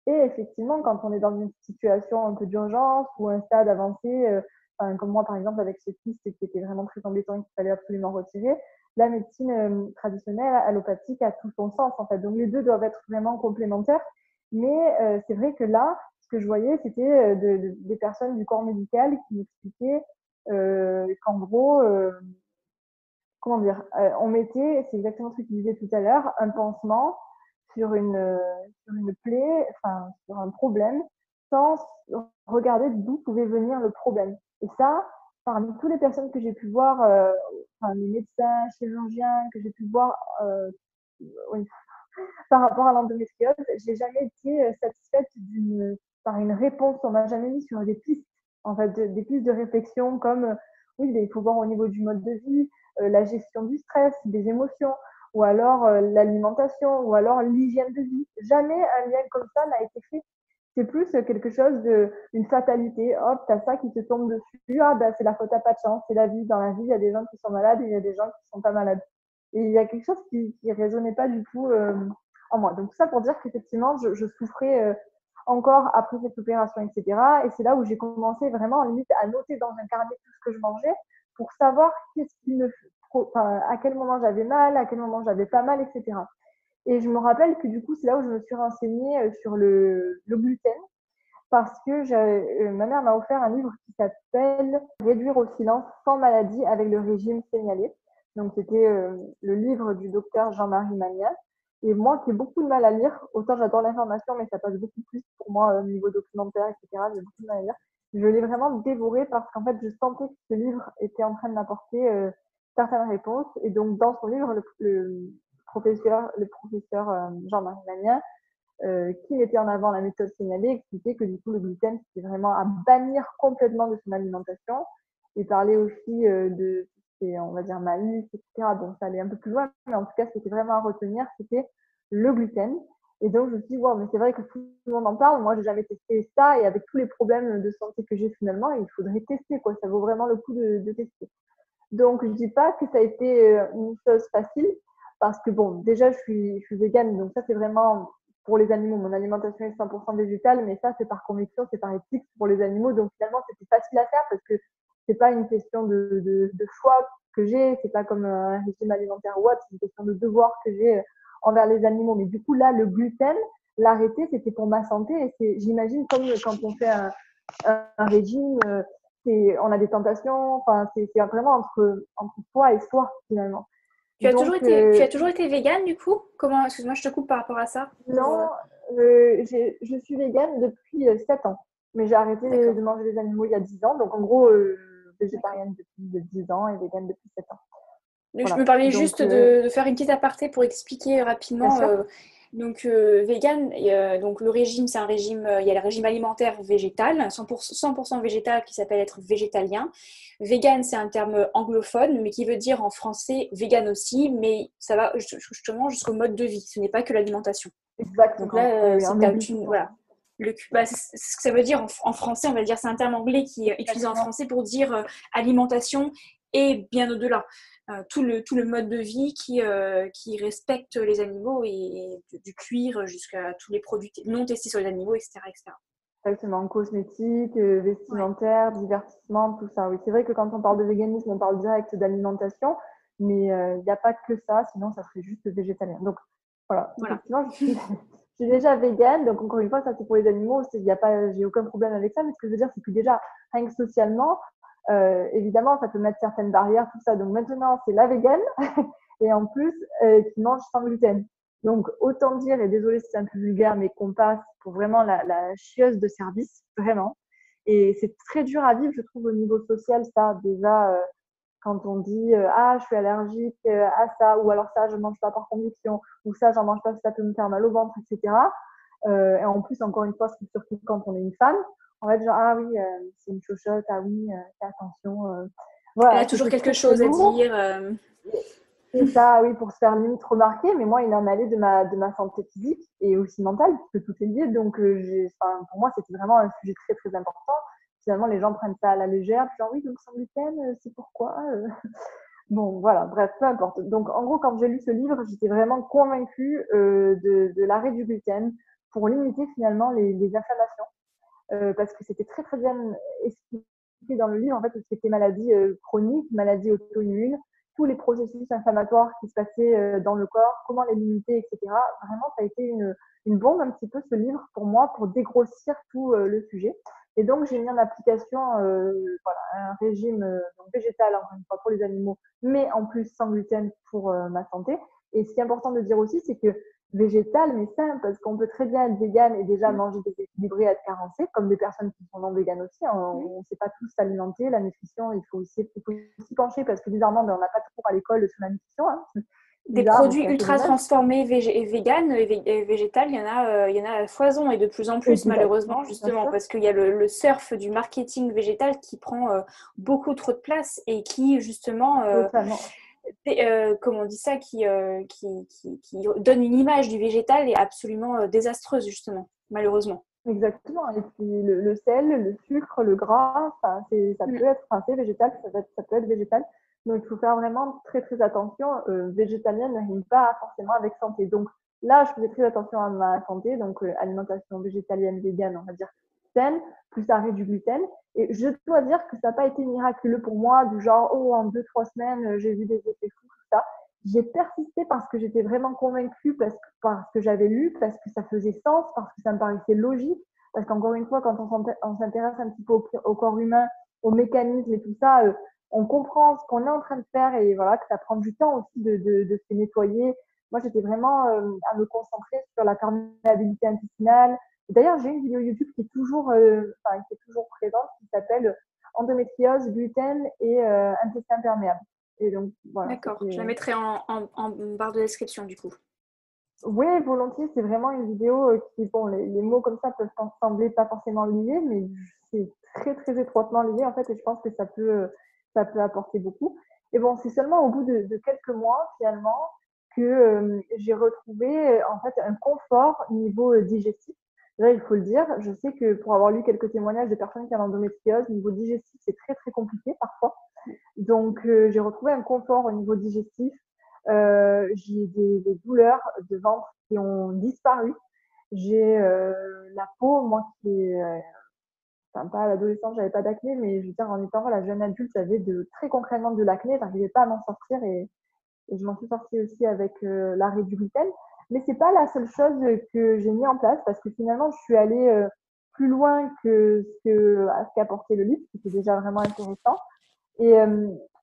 Et effectivement, quand on est dans une situation un peu d'urgence ou un stade avancé, comme moi par exemple avec ce kyste qui était vraiment très embêtant et qu'il fallait absolument retirer, la médecine traditionnelle, allopathique, a tout son sens en fait. Donc les deux doivent être vraiment complémentaires. Mais c'est vrai que là, ce que je voyais, c'était des personnes du corps médical qui m'expliquaient qu'en gros, comment dire, on mettait, c'est exactement ce que tu disais tout à l'heure, un pansement sur une plaie, enfin sur un problème, sans regarder d'où pouvait venir le problème. Et ça, parmi toutes les personnes que j'ai pu voir, les médecins, chirurgiens, que j'ai pu voir oui, par rapport à l'endométriose, j'ai jamais été satisfaite par une réponse. On m'a jamais mis sur des pistes, en fait, des pistes de réflexion comme oui, il faut voir au niveau du mode de vie, la gestion du stress, des émotions, ou alors l'alimentation, ou alors l'hygiène de vie. Jamais un lien comme ça n'a été fait. C'est plus quelque chose une fatalité. Hop, t'as ça qui te tombe dessus. Ah, c'est la faute à pas de chance. C'est la vie. Dans la vie, il y a des gens qui sont malades et il y a des gens qui sont pas malades. Et il y a quelque chose qui résonnait pas du tout en moi. Donc, tout ça pour dire qu'effectivement, je souffrais encore après cette opération, etc. Et c'est là où j'ai commencé vraiment, limite, à noter dans un carnet tout ce que je mangeais pour savoir à quel moment j'avais mal, à quel moment j'avais pas mal, etc. Et je me rappelle que du coup, c'est là où je me suis renseignée sur le gluten parce que ma mère m'a offert un livre qui s'appelle Réduire au silence sans maladie avec le régime signalé. Donc, c'était le livre du docteur Jean-Marie Magnin. Et moi, qui ai beaucoup de mal à lire, autant j'adore l'information, mais ça passe beaucoup plus pour moi au niveau documentaire, etc. J'ai beaucoup de mal à lire. Je l'ai vraiment dévoré parce qu'en fait, je sentais que ce livre était en train de m'apporter certaines réponses. Et donc, dans son livre, le professeur Jean-Marie Magnin, qui mettait en avant la méthode signalée, expliquait que du coup, le gluten, c'était vraiment à bannir complètement de son alimentation. Et parlait aussi de on va dire, malus, etc. Donc, ça allait un peu plus loin, mais en tout cas, ce qui était vraiment à retenir, c'était le gluten. Et donc, je me suis dit, wow, mais c'est vrai que tout le monde en parle. Moi, j'ai jamais testé ça. Et avec tous les problèmes de santé que j'ai finalement, il faudrait tester, quoi. Ça vaut vraiment le coup de tester. Donc, je dis pas que ça a été une chose facile, parce que bon, déjà, je suis végane, donc ça, c'est vraiment pour les animaux. Mon alimentation est 100% végétale, mais ça, c'est par conviction, c'est par éthique pour les animaux. Donc, finalement, c'était facile à faire parce que c'est pas une question de choix que j'ai, c'est pas comme un régime alimentaire ou autre, c'est une question de devoir que j'ai envers les animaux. Mais du coup, là, le gluten, l'arrêter, c'était pour ma santé. Et j'imagine, comme quand on fait un régime, on a des tentations, enfin, c'est vraiment entre soi et soi, finalement. Tu as toujours Donc, été végane du coup? Comment, excuse-moi, je te coupe par rapport à ça. non, je suis végane depuis 7 ans, mais j'ai arrêté D'accord. de manger des animaux il y a 10 ans. Donc, en gros, D'accord. végétarienne depuis 10 ans et végane depuis 7 ans. Donc, je me Voilà. permets Donc, juste de faire une petite aparté pour expliquer bien rapidement. sûr. Vegan, donc le régime, c'est un régime, il y a le régime alimentaire végétal, 100% végétal qui s'appelle être végétalien. Vegan, c'est un terme anglophone, mais qui veut dire en français vegan aussi, mais ça va justement jusqu'au mode de vie. Ce n'est pas que l'alimentation. Donc Exactement. là, Oui, c'est on oublie voilà. souvent. C'est ce que ça veut dire en français, on va dire, c'est un terme anglais qui est utilisé en Exactement. français pour dire alimentation et bien au-delà. tout le mode de vie qui respecte les animaux et du cuir jusqu'à tous les produits non testés sur les animaux, etc. etc. Exactement, cosmétique, Ouais, vestimentaire, divertissement, tout ça. Oui, c'est vrai que quand on parle de véganisme, on parle direct d'alimentation, mais il n'y a pas que ça, sinon ça serait juste végétalien. Donc voilà, voilà. effectivement, je suis déjà végane, donc encore une fois, ça c'est pour les animaux, y a pas, j'ai aucun problème avec ça, mais ce que je veux dire, c'est que déjà, rien que socialement, évidemment, ça peut mettre certaines barrières, tout ça. Donc maintenant, c'est la végane, et en plus, qui mange sans gluten. Donc, autant dire, et désolé si c'est un peu vulgaire, mais qu'on passe pour vraiment la chieuse de service, vraiment. Et c'est très dur à vivre, je trouve, au niveau social, ça, déjà, quand on dit ah, je suis allergique à ça, ou alors ça, je mange pas par conviction, ou ça, j'en mange pas parce que ça peut me faire mal au ventre, etc. Et en plus, encore une fois, c'est surtout quand on est une femme, on va être genre, ah oui, c'est une chochotte, ah oui, fais attention. Elle a Voilà, toujours c'était quelque très, très chose à lourd. dire. C'est ça, oui, pour se faire limite remarquer, mais moi, il en allait de ma santé physique et aussi mentale, puisque tout est lié. Donc, enfin, pour moi, c'était vraiment un sujet très, très important. Finalement, les gens prennent ça à la légère, puis genre, oui, donc sans gluten, c'est pourquoi Bon, voilà, bref, peu importe. Donc, en gros, quand j'ai lu ce livre, j'étais vraiment convaincue de l'arrêt du gluten pour limiter finalement les inflammations, parce que c'était très, très bien expliqué dans le livre, en fait, tout ce qui était maladie chronique, maladie auto-immune, tous les processus inflammatoires qui se passaient dans le corps, comment les limiter, etc. Vraiment, ça a été une bombe un petit peu ce livre pour moi, pour dégrossir tout le sujet. Et donc, j'ai mis en application voilà, un régime donc végétal, encore une fois, pour les animaux, mais en plus sans gluten pour ma santé. Et ce qui est important de dire aussi, c'est que végétal, mais simple, parce qu'on peut très bien être vegan et déjà manger des équilibrés, être carencé, comme des personnes qui sont non véganes aussi. Hein. On ne sait pas tous s'alimenter. La nutrition, il faut aussi pencher, parce que bizarrement, ben, on n'a pas de cours à l'école sur la nutrition. Hein. Des Bizarre, donc produits c'est un peu ultra dommage. transformés vegan et végétal, il y en a à foison et de plus en plus malheureusement Exactement, bien justement sûr. parce qu'il y a le surf du marketing végétal qui prend beaucoup trop de place et qui justement, Totalement. comme on dit ça, qui donne une image du végétal et absolument désastreuse justement, malheureusement. Exactement. Et puis le sel, le sucre, le gras, ça Mm. peut être, enfin, c'est végétal, ça peut être végétal. Donc il faut faire vraiment très très attention. Végétalienne ne rime pas forcément avec santé. Donc là, je faisais très attention à ma santé. Donc alimentation végétalienne, végane, on va dire saine, plus arrêt du gluten. Et je dois dire que ça n'a pas été miraculeux pour moi, du genre, oh, en 2, 3 semaines, j'ai vu des effets fous, tout ça. J'ai persisté parce que j'étais vraiment convaincue, parce que j'avais lu, parce que ça faisait sens, parce que ça me paraissait logique. Parce qu'encore une fois, quand on s'intéresse un petit peu au corps humain, aux mécanismes et tout ça, on comprend ce qu'on est en train de faire et voilà, que ça prend du temps aussi de se nettoyer. Moi, j'étais vraiment à me concentrer sur la perméabilité intestinale. D'ailleurs, j'ai une vidéo YouTube qui est toujours présente, qui s'appelle Endométriose, gluten et intestin perméable. Et donc, voilà, D'accord, je la c'était. mettrai en barre de description du coup. Oui, volontiers, c'est vraiment une vidéo qui, bon, les mots comme ça peuvent sembler pas forcément liés, mais c'est très, très étroitement lié, en fait, et je pense que ça peut apporter beaucoup. Et bon, c'est seulement au bout de quelques mois, finalement, que j'ai retrouvé, en fait, un confort au niveau digestif. Là, il faut le dire, je sais que pour avoir lu quelques témoignages de personnes qui ont l'endométriose, niveau digestif, c'est très, très compliqué parfois. Donc, j'ai retrouvé un confort au niveau digestif. J'ai des douleurs de ventre qui ont disparu. J'ai la peau, moi qui est, enfin, pas à l'adolescence, j'avais pas d'acné, mais je veux dire, en étant la jeune adulte, j'avais très concrètement de l'acné, j'arrivais pas à m'en sortir et je m'en suis sortie aussi avec l'arrêt du gluten. Mais c'est pas la seule chose que j'ai mis en place parce que finalement, je suis allée plus loin que ce qu'apportait le livre, qui était déjà vraiment intéressant. Et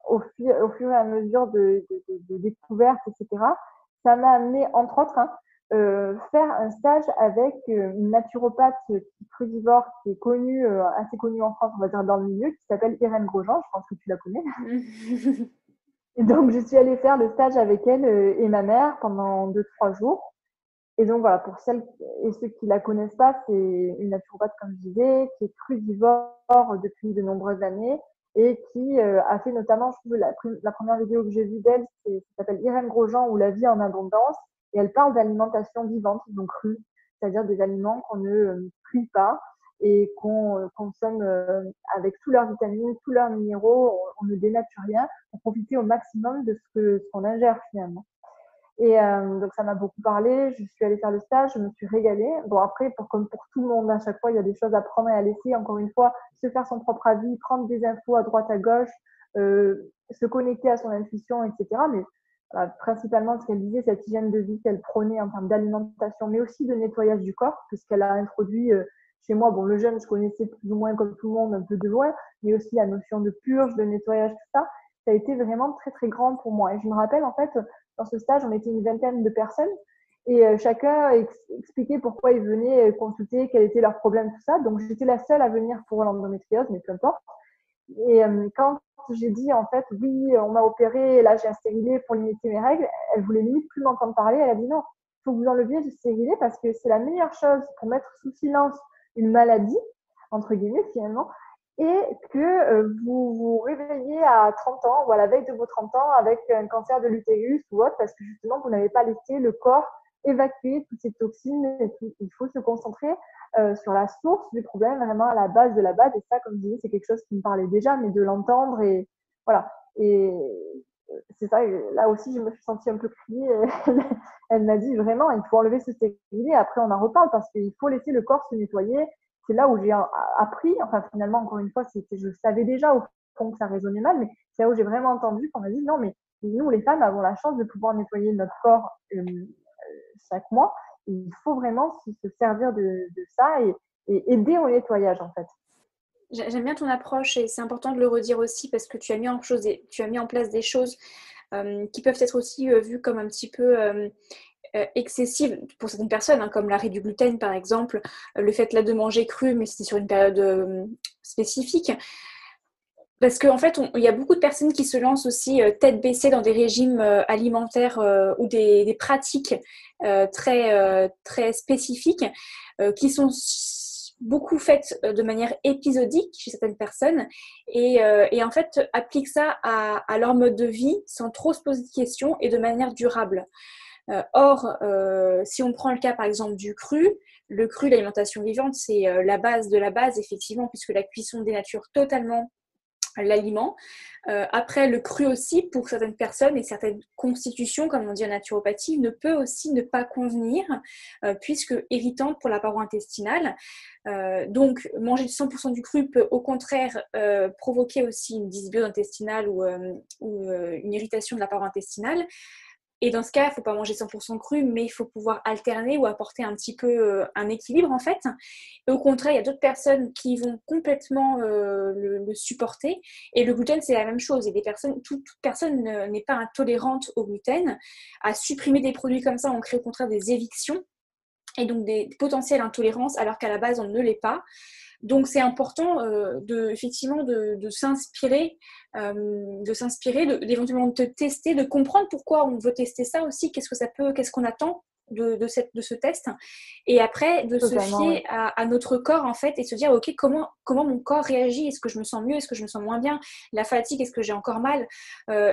au fur et à mesure de découvertes, etc., ça m'a amené, entre autres, hein, faire un stage avec une naturopathe crudivore qui est connue, assez connue en France, on va dire dans le milieu, qui s'appelle Irène Grosjean, je pense que tu la connais. Et donc, je suis allée faire le stage avec elle et ma mère pendant 2, 3 jours. Et donc, voilà, pour celles et ceux qui la connaissent pas, c'est une naturopathe, comme je disais, qui est crudivore depuis de nombreuses années et qui a fait notamment, je trouve, la première vidéo que j'ai vue d'elle, ça s'appelle Irène Grosjean ou La vie en abondance. Et elle parle d'alimentation vivante, donc crue, c'est-à-dire des aliments qu'on ne cuit pas et qu'on consomme avec tous leurs vitamines, tous leurs minéraux. On ne dénature rien pour profiter au maximum de ce qu'on ingère finalement. Et donc, ça m'a beaucoup parlé. Je suis allée faire le stage, je me suis régalée. Bon, après, comme pour tout le monde, à chaque fois, il y a des choses à prendre et à laisser. Encore une fois, se faire son propre avis, prendre des infos à droite, à gauche, se connecter à son intuition, etc. Mais principalement, ce qu'elle disait, cette hygiène de vie qu'elle prônait en termes d'alimentation, mais aussi de nettoyage du corps, puisqu'elle a introduit chez moi, bon, le jeûne, je connaissais plus ou moins comme tout le monde, un peu de loin, mais aussi la notion de purge, de nettoyage, tout ça. Ça a été vraiment très, très grand pour moi. Et je me rappelle, en fait, dans ce stage, on était une vingtaine de personnes et chacun expliquait pourquoi ils venaient consulter, quel était leur problème, tout ça. Donc, j'étais la seule à venir pour l'endométriose, mais peu importe. Et quand j'ai dit, en fait, oui, on m'a opéré, là, j'ai un stérilet pour limiter mes règles, elle voulait limite plus m'entendre parler. Elle a dit non, il faut que vous enleviez ce stérilet parce que c'est la meilleure chose pour mettre sous silence une maladie, entre guillemets, finalement, et que vous vous réveillez à 30 ans ou à la veille de vos 30 ans avec un cancer de l'utérus ou autre parce que justement, vous n'avez pas laissé le corps évacuer toutes ces toxines. Il faut se concentrer sur la source du problème, vraiment à la base de la base. Et ça, comme je disais, c'est quelque chose qui me parlait déjà, mais de l'entendre et voilà. Et c'est ça, là aussi, je me suis sentie un peu criée. Elle m'a dit vraiment, il faut enlever ce stérilet. Après, on en reparle parce qu'il faut laisser le corps se nettoyer. C'est là où j'ai appris, enfin finalement, encore une fois, je savais déjà au fond que ça résonnait mal, mais c'est là où j'ai vraiment entendu qu'on m'a dit non, mais nous, les femmes, avons la chance de pouvoir nettoyer notre corps chaque mois. Il faut vraiment se servir de ça et aider au nettoyage, en fait. J'aime bien ton approche et c'est important de le redire aussi parce que tu as mis en place des choses qui peuvent être aussi vues comme un petit peu excessives pour certaines personnes, hein, comme l'arrêt du gluten par exemple, le fait là de manger cru, mais c'était sur une période spécifique. Parce qu'en fait, il y a beaucoup de personnes qui se lancent aussi tête baissée dans des régimes alimentaires ou des pratiques très spécifiques qui sont beaucoup faites de manière épisodique chez certaines personnes et en fait appliquent ça à leur mode de vie sans trop se poser de questions et de manière durable. Or, si on prend le cas par exemple du cru, le cru, l'alimentation vivante, c'est la base de la base effectivement puisque la cuisson dénature totalement l'aliment. Après, le cru aussi, pour certaines personnes et certaines constitutions, comme on dit en naturopathie, ne peut aussi ne pas convenir, puisque irritante pour la paroi intestinale. Donc, manger 100% du cru peut au contraire provoquer aussi une dysbiose intestinale ou une irritation de la paroi intestinale. Et dans ce cas, il ne faut pas manger 100% cru, mais il faut pouvoir alterner ou apporter un petit peu un équilibre en fait. Et au contraire, il y a d'autres personnes qui vont complètement le supporter. Et le gluten, c'est la même chose. Et toute personne n'est pas intolérante au gluten. À supprimer des produits comme ça, on crée au contraire des évictions et donc des potentielles intolérances, alors qu'à la base, on ne l'est pas. Donc c'est important effectivement de s'inspirer, d'éventuellement de tester, de comprendre pourquoi on veut tester ça aussi, qu'est-ce qu'on attend de ce test, et après de se Totalement, oui. fier à notre corps en fait et se dire ok comment mon corps réagit, est-ce que je me sens mieux, est-ce que je me sens moins bien, la fatigue, est-ce que j'ai encore mal,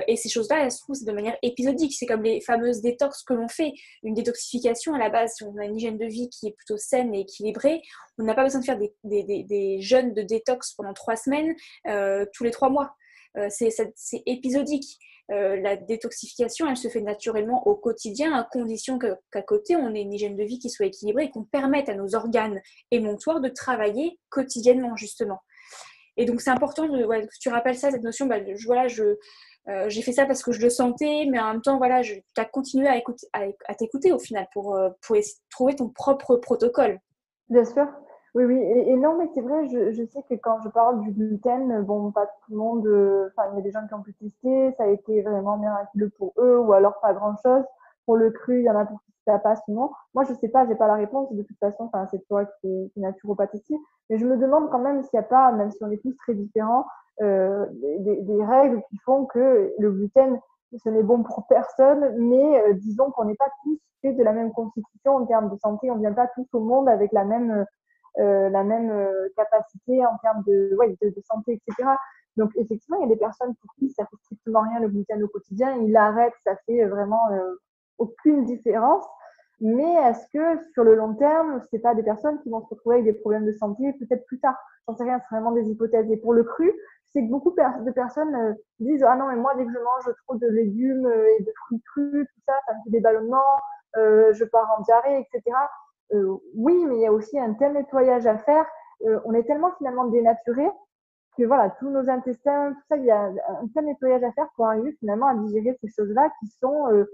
et ces choses-là elles se trouvent de manière épisodique, c'est comme les fameuses détox que l'on fait, une détoxification à la base, si on a une hygiène de vie qui est plutôt saine et équilibrée, on n'a pas besoin de faire des jeûnes de détox pendant 3 semaines, tous les 3 mois. C'est épisodique. La détoxification, elle se fait naturellement au quotidien, à condition qu'à côté, on ait une hygiène de vie qui soit équilibrée et qu'on permette à nos organes émonctoires de travailler quotidiennement, justement. Et donc, c'est important que tu rappelles ça, cette notion, j'ai fait ça parce que je le sentais, mais en même temps, voilà, tu as continué à t'écouter au final pour essayer de trouver ton propre protocole. Bien sûr. Oui, oui. Et non, mais c'est vrai, je sais que quand je parle du gluten, bon, pas tout le monde, enfin, il y a des gens qui ont pu tester, ça a été vraiment miraculeux pour eux, ou alors pas grand-chose. Pour le cru, il y en a pour qui ça passe ou non. Moi, je sais pas, j'ai pas la réponse. De toute façon, enfin, c'est toi qui es naturopathe ici. Mais je me demande quand même s'il n'y a pas, même si on est tous très différents, des règles qui font que le gluten, ce n'est bon pour personne, mais disons qu'on n'est pas tous faits de la même constitution en termes de santé, on ne vient pas tous au monde avec la même capacité en termes de santé, etc. Donc effectivement, il y a des personnes pour qui ça fait strictement rien le gluten au quotidien, ils l'arrêtent, ça fait vraiment aucune différence. Mais est-ce que sur le long terme, c'est pas des personnes qui vont se retrouver avec des problèmes de santé peut-être plus tard? J'en sais rien, c'est vraiment des hypothèses. Et pour le cru, c'est que beaucoup de personnes disent ah non mais moi dès que je mange trop de légumes et de fruits crus, tout ça, ça me fait des ballonnements, je pars en diarrhée, etc. Oui, mais il y a aussi un tel nettoyage à faire. On est tellement finalement dénaturé que voilà, tous nos intestins, tout ça, il y a un tel nettoyage à faire pour arriver finalement à digérer ces choses-là qui sont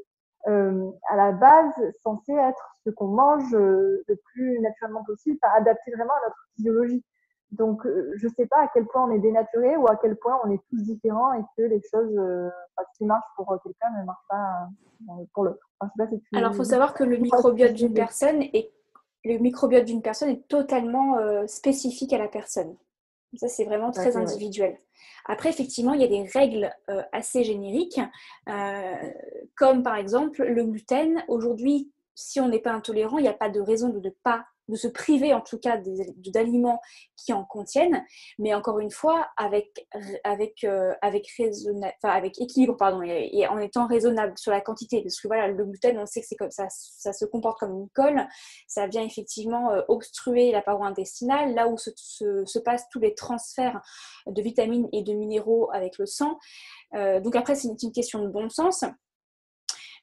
à la base censées être ce qu'on mange le plus naturellement possible, adapté vraiment à notre physiologie. Donc, je ne sais pas à quel point on est dénaturé ou à quel point on est tous différents et que les choses, ce qui marche pour quelqu'un ne marche pas pour l'autre. Enfin, je sais pas si Alors, il faut savoir que tu vois ce que je veux dire. le microbiote d'une personne est totalement spécifique à la personne. Ça, c'est vraiment Tout à très fait, oui. individuel. Après, effectivement, il y a des règles assez génériques, comme par exemple le gluten. Aujourd'hui, si on n'est pas intolérant, il n'y a pas de raison de ne pas de se priver en tout cas d'aliments qui en contiennent, mais encore une fois avec équilibre pardon, et en étant raisonnable sur la quantité, parce que voilà, le gluten, on sait que c'est comme ça se comporte comme une colle, ça vient effectivement obstruer la paroi intestinale, là où se passent tous les transferts de vitamines et de minéraux avec le sang. Donc après, c'est une question de bon sens.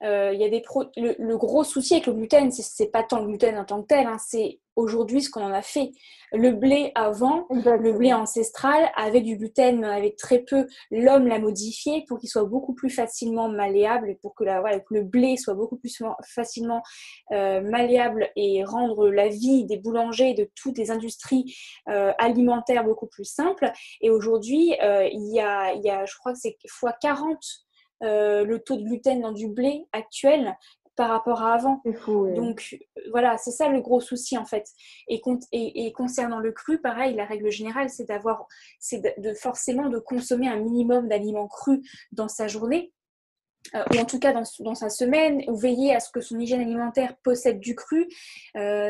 Il y a le gros souci avec le gluten, c'est pas tant le gluten en tant que tel, hein, c'est aujourd'hui ce qu'on en a fait. Le blé avant, le blé Exactement. ancestral avait du gluten, mais avait très peu. L'homme l'a modifié pour qu'il soit beaucoup plus facilement malléable et pour que, voilà, que le blé soit beaucoup plus facilement malléable et rendre la vie des boulangers, de toutes les industries alimentaires beaucoup plus simple. Et aujourd'hui, il y a, je crois que c'est x40 le taux de gluten dans du blé actuel par rapport à avant. C'est fou, oui. Donc voilà, c'est ça le gros souci en fait. Et concernant le cru, pareil, la règle générale, c'est forcément de consommer un minimum d'aliments crus dans sa journée. Ou en tout cas dans sa semaine, ou veiller à ce que son hygiène alimentaire possède du cru.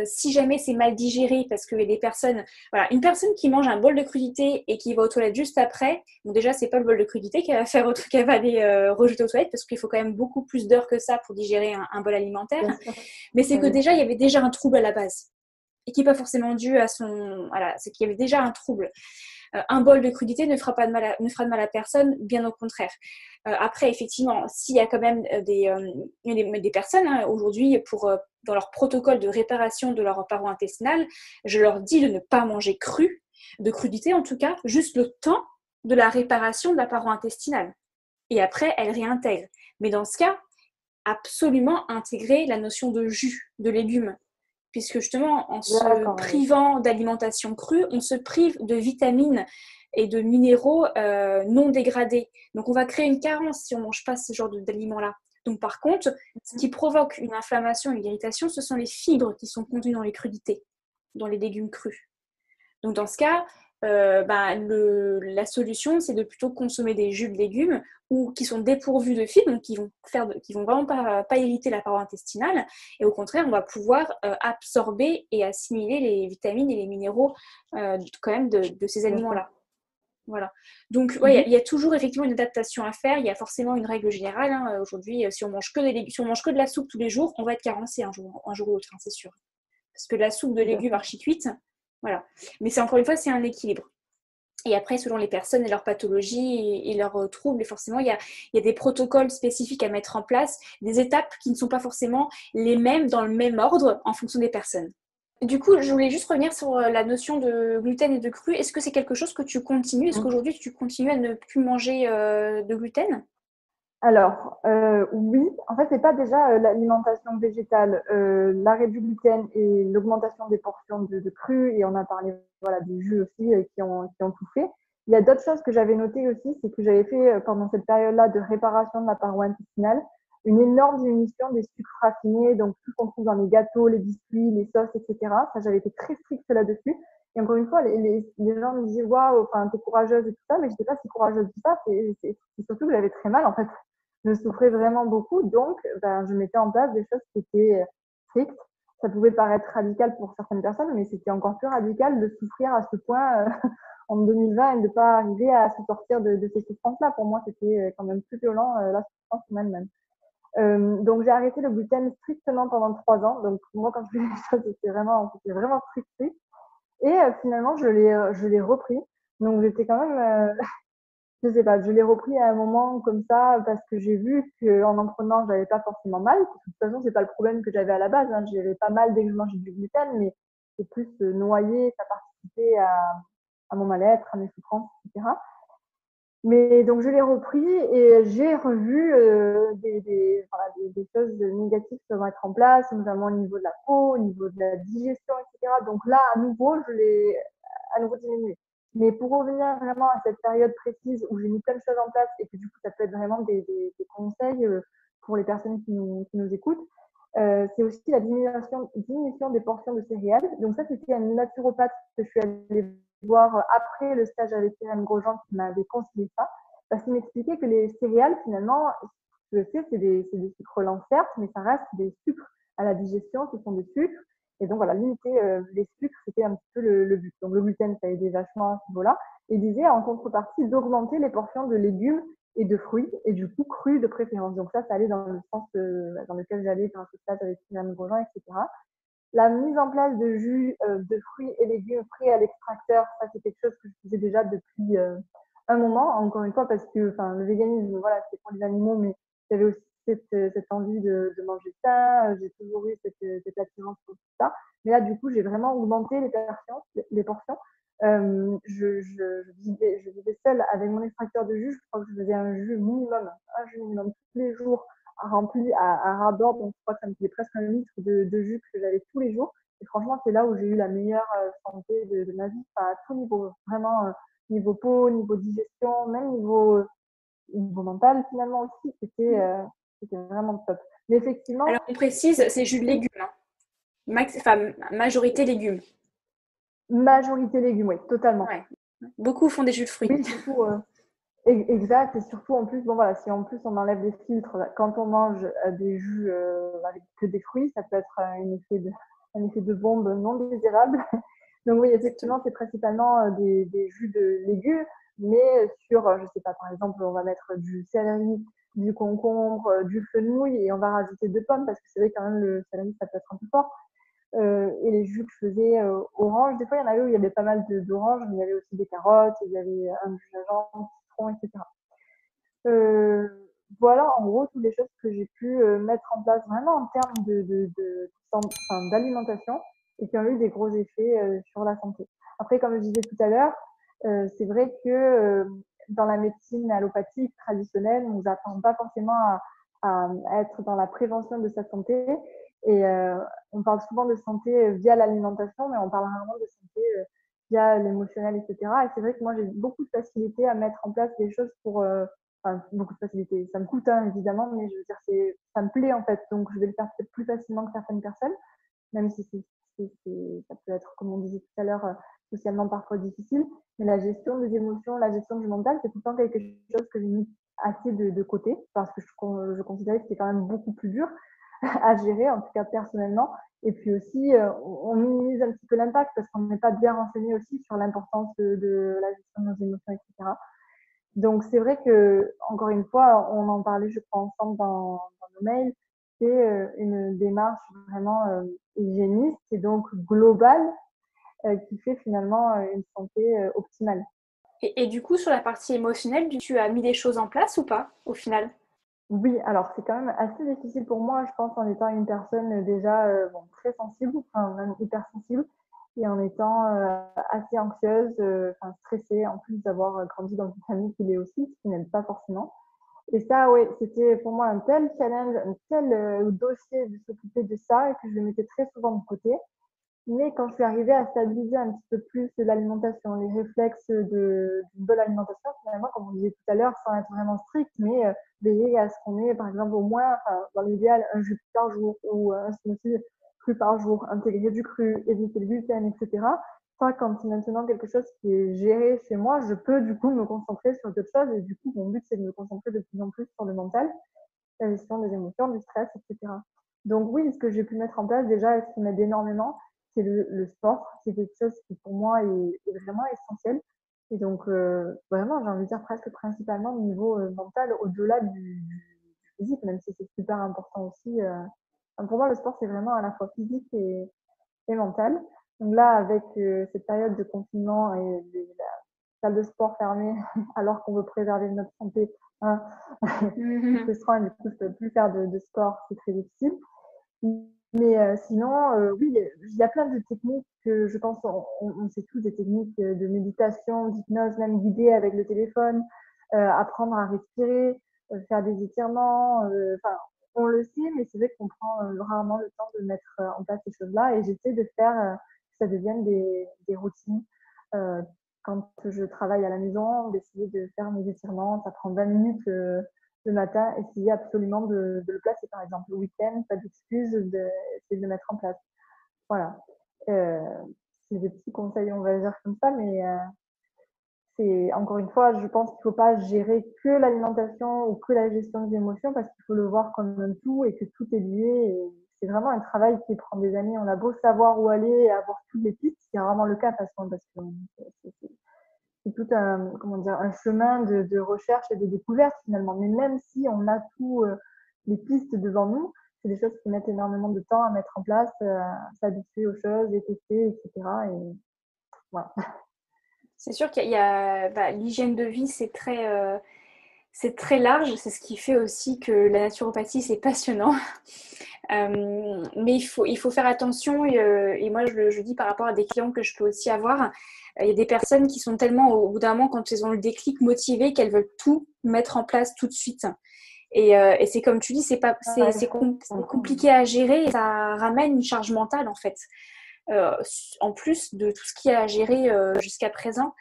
Si jamais c'est mal digéré, parce qu'il y a des personnes, voilà, une personne qui mange un bol de crudité et qui va aux toilettes juste après, donc déjà c'est pas le bol de crudité qu'elle va faire, qu'elle va aller rejeter aux toilettes, parce qu'il faut quand même beaucoup plus d'heures que ça pour digérer un bol alimentaire. Bien sûr. Mais c'est que Oui. déjà il y avait déjà un trouble à la base et qui n'est pas forcément dû à son, voilà, c'est qu'il y avait déjà un trouble. Un bol de crudité ne fera de mal à personne, bien au contraire. Après, effectivement, s'il y a quand même des personnes hein, aujourd'hui, dans leur protocole de réparation de leur paroi intestinale, je leur dis de ne pas manger cru, de crudité en tout cas, juste le temps de la réparation de la paroi intestinale. Et après, elles réintègrent. Mais dans ce cas, absolument intégrer la notion de jus, de légumes, puisque justement, en se D'accord, oui. privant d'alimentation crue, on se prive de vitamines et de minéraux non dégradés. Donc, on va créer une carence si on ne mange pas ce genre d'aliments-là. Donc, par contre, ce qui provoque une inflammation et une irritation, ce sont les fibres qui sont contenues dans les crudités, dans les légumes crus. Donc dans ce cas, la solution, c'est de plutôt consommer des jus de légumes ou qui sont dépourvus de fibres, donc qui vont vraiment pas irriter la paroi intestinale. Et au contraire, on va pouvoir absorber et assimiler les vitamines et les minéraux quand même de ces Bien sûr. aliments-là. Voilà. Donc, ouais, Mhm. il y a toujours effectivement une adaptation à faire. Il y a forcément une règle générale. Hein. Aujourd'hui, si on mange que si on mange que de la soupe tous les jours, on va être carencé un jour ou l'autre, hein, c'est sûr. Parce que la soupe de Tout à légumes fait. archi cuite, voilà. Mais c'est encore une fois, c'est un équilibre. Et après, selon les personnes et leurs pathologies et leurs troubles, et forcément, il y a des protocoles spécifiques à mettre en place, des étapes qui ne sont pas forcément les mêmes dans le même ordre en fonction des personnes. Du coup, je voulais juste revenir sur la notion de gluten et de cru. Est-ce que c'est quelque chose que tu continues? Est-ce Mhm. qu'aujourd'hui, tu continues à ne plus manger de gluten? Alors, oui, en fait, c'est pas déjà l'alimentation végétale, l'arrêt du gluten et l'augmentation des portions de cru, et on a parlé voilà, des jus aussi qui ont tout fait. Il y a d'autres choses que j'avais notées aussi, c'est que j'avais fait pendant cette période-là de réparation de la paroi intestinale une énorme diminution des sucres raffinés, donc tout ce qu'on trouve dans les gâteaux, les biscuits, les sauces, etc. Ça, j'avais été très stricte là-dessus. Et encore une fois, les gens me disaient waouh, enfin, t'es courageuse et tout ça, mais je n'étais pas si courageuse que ça. C'est surtout que j'avais très mal en fait. Je souffrais vraiment beaucoup, donc ben, je mettais en place des choses qui étaient strictes. Ça pouvait paraître radical pour certaines personnes, mais c'était encore plus radical de souffrir à ce point en 2020 et de ne pas arriver à se sortir de ces souffrances-là. Pour moi, c'était quand même plus violent la souffrance humaine même. Donc j'ai arrêté le gluten strictement pendant 3 ans. Donc moi, quand je fais les choses, c'était vraiment strict, strict. Et finalement, je l'ai repris. Donc j'étais quand même, je sais pas, je l'ai repris à un moment comme ça parce que j'ai vu qu'en prenant, j'avais pas forcément mal. De toute façon, c'est pas le problème que j'avais à la base, hein. J'avais pas mal dès que je mangeais du gluten, mais c'est plus noyé, ça participait à mon mal-être, à mes souffrances, etc. Mais donc je l'ai repris et j'ai revu voilà, des choses négatives qui vont être en place, notamment au niveau de la peau, au niveau de la digestion, etc. Donc là, à nouveau, je l'ai à nouveau diminué. Mais pour revenir vraiment à cette période précise où j'ai mis plein de choses en place et que du coup, ça peut être vraiment des conseils pour les personnes qui nous écoutent, c'est aussi la diminution des portions de céréales. Donc ça, c'était un naturopathe que je suis allée voir après le stage avec Irène Grosjean qui m'avait conseillé ça, parce qu'il m'expliquait que les céréales, finalement, je sais, c'est des sucres lents, certes, mais ça reste des sucres à la digestion, ce sont des sucres. Et donc, voilà, limiter les sucres, c'était un petit peu le but. Donc, le gluten, ça aidait vachement à ce niveau-là. Et il disait, en contrepartie, d'augmenter les portions de légumes et de fruits, et du coup, crus de préférence. Donc, ça allait dans le sens dans lequel j'allais grâce au stage avec Irène Grosjean, etc. La mise en place de jus de fruits et légumes frais à l'extracteur, ça c'est quelque chose que je faisais déjà depuis un moment, encore une fois, parce que le véganisme, voilà, c'est pour les animaux, mais j'avais aussi cette envie de manger ça, j'ai toujours eu cette attirance pour tout ça. Mais là, du coup, j'ai vraiment augmenté les portions. Je vivais seule avec mon extracteur de jus, je crois que je faisais un jus minimum tous les jours rempli à ras bord. Donc, je crois que ça me faisait presque 1 litre de jus que j'avais tous les jours. Et franchement, c'est là où j'ai eu la meilleure santé de ma vie, enfin, à tout niveau. Vraiment, niveau peau, niveau digestion, même niveau mental, finalement aussi. C'était vraiment top. Mais effectivement, Alors on précise, c'est jus de légumes, hein. Enfin, majorité légumes. majorité légumes, oui, totalement. Ouais. Beaucoup font des jus de fruits. Oui, surtout, exact. Et surtout, en plus, bon, voilà, si en plus on enlève les filtres, quand on mange des jus avec que des fruits, ça peut être un effet de bombe non désirable. Donc oui, Exactement. effectivement, c'est principalement des jus de légumes, mais sur, je sais pas, par exemple, on va mettre du céleri, du concombre, du fenouil, et on va rajouter 2 pommes, parce que c'est vrai quand même le céleri, ça peut être un peu fort. Et les jus que je faisais orange, des fois, il y en avait où il y avait pas mal d'oranges, mais il y avait aussi des carottes, il y avait un jus gingembre, citron, etc. Euh, voilà, en gros, toutes les choses que j'ai pu mettre en place vraiment en termes d'alimentation et qui ont eu des gros effets sur la santé. Après, comme je disais tout à l'heure, c'est vrai que dans la médecine allopathique traditionnelle, on ne nous apprend pas forcément à être dans la prévention de sa santé. Et on parle souvent de santé via l'alimentation, mais on parle rarement de santé via l'émotionnel, etc. Et c'est vrai que moi, j'ai beaucoup de facilité à mettre en place des choses pour beaucoup de facilité. Ça me coûte, hein, évidemment, mais je veux dire, ça me plaît en fait. Donc, je vais le faire peut-être plus facilement que certaines personnes, même si ça peut être, comme on disait tout à l'heure, socialement parfois difficile. Mais la gestion des émotions, la gestion du mental, c'est tout le temps quelque chose que j'ai mis assez de côté parce que je considérais que c'était quand même beaucoup plus dur à gérer, en tout cas personnellement. Et puis aussi, on minimise un petit peu l'impact parce qu'on n'est pas bien renseigné aussi sur l'importance de la gestion de nos émotions, etc. Donc, c'est vrai que, encore une fois, on en parlait, je crois, ensemble dans nos mails, c'est une démarche vraiment hygiéniste et donc globale qui fait finalement une santé optimale. Et du coup, sur la partie émotionnelle, tu as mis des choses en place ou pas, au final? Oui, alors c'est quand même assez difficile pour moi, je pense, en étant une personne déjà très sensible, enfin même hypersensible, et en étant assez anxieuse, stressée, en plus d'avoir grandi dans une famille qui l'est aussi, ce qui n'aide pas forcément. Et ça, oui, c'était pour moi un tel challenge, un tel dossier de s'occuper de ça, et que je le mettais très souvent de côté. Mais quand je suis arrivée à stabiliser un petit peu plus l'alimentation, les réflexes d'une bonne alimentation, finalement, comme on disait tout à l'heure, sans être vraiment strict, mais veiller à ce qu'on ait, par exemple, au moins, dans l'idéal, un jus par jour ou un smoothie cru par jour, intégrer du cru, éviter le gluten, etc. Ça, quand c'est maintenant quelque chose qui est géré chez moi, je peux du coup me concentrer sur d'autres choses. Et du coup, mon but, c'est de me concentrer de plus en plus sur le mental, la gestion des émotions, du stress, etc. Donc oui, ce que j'ai pu mettre en place déjà, et ce qui m'aide énormément, c'est le sport. C'est quelque chose qui pour moi est vraiment essentiel. Et donc vraiment, j'ai envie de dire presque principalement au niveau mental, au-delà du physique, même si c'est super important aussi. Pour moi, le sport, c'est vraiment à la fois physique et mental. Donc là, avec cette période de confinement et la salle de sport fermée, alors qu'on veut préserver notre santé, hein, c'est frustrant et du coup, je peux plus faire de sport, c'est très difficile. Mais sinon, oui, il y a plein de techniques que je pense, on sait tous des techniques de méditation, d'hypnose, même guidée avec le téléphone, apprendre à respirer, faire des étirements. Enfin, on le sait, mais c'est vrai qu'on prend rarement le temps de mettre en place ces choses-là. Et j'essaie de faire que ça devienne des routines. Euh, Quand je travaille à la maison, d'essayer de faire mes étirements, ça prend 20 minutes le matin, essayer absolument de le placer, par exemple. Le week-end, pas d'excuse, essayer de le mettre en place. Voilà. Euh, c'est des petits conseils, on va dire comme ça, mais c'est encore une fois, je pense qu'il ne faut pas gérer que l'alimentation ou que la gestion des émotions parce qu'il faut le voir comme un tout et que tout est lié. Et c'est vraiment un travail qui prend des années. On a beau savoir où aller et avoir toutes les pistes, c'est rarement le cas parce que c'est tout un, comment dire, un chemin de recherche et de découverte finalement. Mais même si on a tous les pistes devant nous, c'est des choses qui mettent énormément de temps à mettre en place, s'habituer aux choses, les tester, etc. Et voilà. C'est sûr qu'il y a l'hygiène de vie, c'est très large. C'est ce qui fait aussi que la naturopathie, c'est passionnant. Mais il faut faire attention. Et moi, je dis par rapport à des clients que je peux aussi avoir. Il y a des personnes qui sont tellement, au bout d'un moment, quand elles ont le déclic, motivées, qu'elles veulent tout mettre en place tout de suite. Et c'est comme tu dis, Ouais, c'est compliqué à gérer et ça ramène une charge mentale en fait, euh, en plus de tout ce qu'il y a à gérer jusqu'à présent.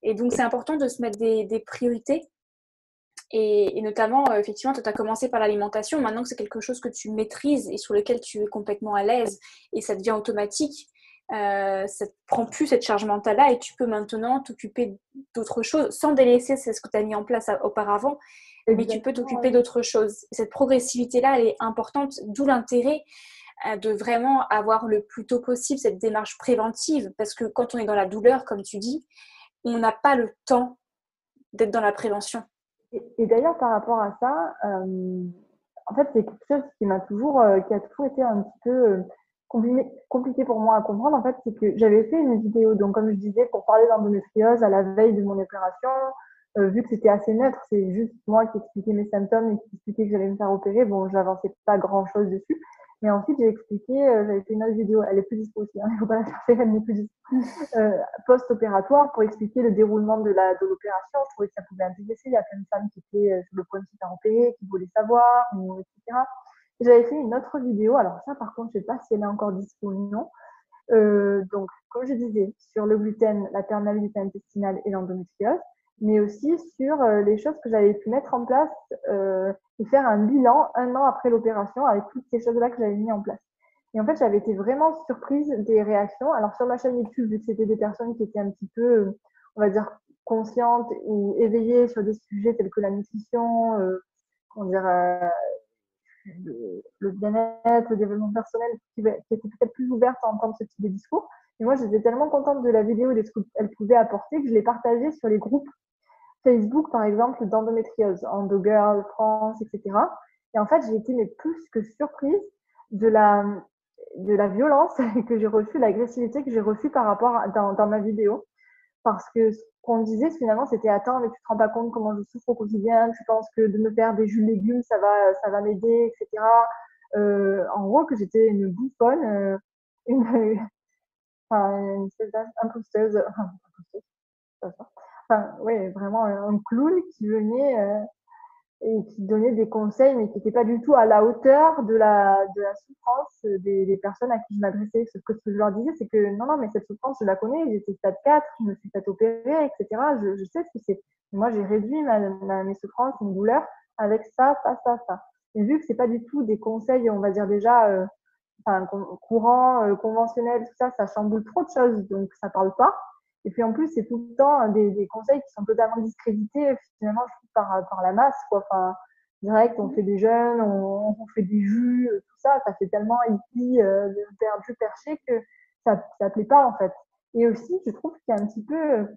Et donc c'est important de se mettre des priorités. Et notamment, effectivement, tu as commencé par l'alimentation. Maintenant que c'est quelque chose que tu maîtrises et sur lequel tu es complètement à l'aise et ça devient automatique, ça ne prend plus cette charge mentale-là et tu peux maintenant t'occuper d'autres choses sans délaisser ce que tu as mis en place auparavant, mais tu peux t'occuper exactement. d'autres choses. Cette progressivité-là, elle est importante, d'où l'intérêt de vraiment avoir le plus tôt possible cette démarche préventive parce que quand on est dans la douleur, comme tu dis, on n'a pas le temps d'être dans la prévention. Et d'ailleurs, par rapport à ça, en fait, c'est quelque chose qui a toujours été un petit peu compliqué pour moi à comprendre. En fait, c'est que j'avais fait une vidéo, donc comme je disais, pour parler d'endométriose à la veille de mon opération. Vu que c'était assez neutre, c'est juste moi qui expliquais mes symptômes et qui expliquais que j'allais me faire opérer. Bon, j'avançais pas grand-chose dessus. Mais ensuite, j'ai expliqué, j'avais fait une autre vidéo, elle est plus dispo aussi, hein, il faut pas la chercher, elle n'est plus dispo post-opératoire pour expliquer le déroulement de l'opération. Je trouvais que ça pouvait intéresser. Il y a plein de femmes qui étaient sur le point de se faire opérer, qui voulaient savoir, etc. Et j'avais fait une autre vidéo. Alors ça, par contre, je ne sais pas si elle est encore disponible ou non. Donc, comme je disais, sur le gluten, la perméabilité intestinale et l'endométriose, mais aussi sur les choses que j'avais pu mettre en place et faire un bilan 1 an après l'opération avec toutes ces choses-là que j'avais mis en place. Et en fait, j'avais été vraiment surprise des réactions. Alors, sur ma chaîne YouTube, vu que c'était des personnes qui étaient un petit peu, on va dire, conscientes ou éveillées sur des sujets tels que la nutrition, comment dire, le bien-être, le développement personnel, qui était peut-être plus ouverte à entendre ce type de discours. Et moi, j'étais tellement contente de la vidéo et de ce qu'elle pouvait apporter que je l'ai partagée sur les groupes Facebook, par exemple, d'endométriose, EndoGirl France, etc. Et en fait, j'ai été mais plus que surprise de la violence que j'ai reçue, l'agressivité que j'ai reçue par rapport dans ma vidéo. Parce que ce qu'on disait finalement, c'était attends, mais tu te rends pas compte comment je souffre au quotidien, tu penses que de me faire des jus de légumes, ça va m'aider, etc. En gros, que j'étais une bouffonne, une, enfin, une espèce d'imposteuse, enfin, ouais, vraiment un clown qui venait et qui donnait des conseils, mais qui n'étaient pas du tout à la hauteur de la souffrance des personnes à qui je m'adressais. Sauf que ce que je leur disais, c'est que non, non, mais cette souffrance, je la connais, j'étais stade 4, je me suis fait opérer, etc. Je sais ce que c'est. Moi, j'ai réduit mes souffrances, mes douleurs avec ça, ça, ça, ça. Et vu que c'est pas du tout des conseils, on va dire déjà, enfin, courant, conventionnel, tout ça, ça chamboule trop de choses, donc ça parle pas. Et puis en plus, c'est tout le temps des conseils qui sont totalement discrédités, finalement, je trouve, par la masse, quoi. Enfin, direct, on fait des jeûnes, on fait des jus, tout ça, ça fait tellement hippie, perdu, perché, que ça plaît pas, en fait. Et aussi, je trouve qu'il y a un petit peu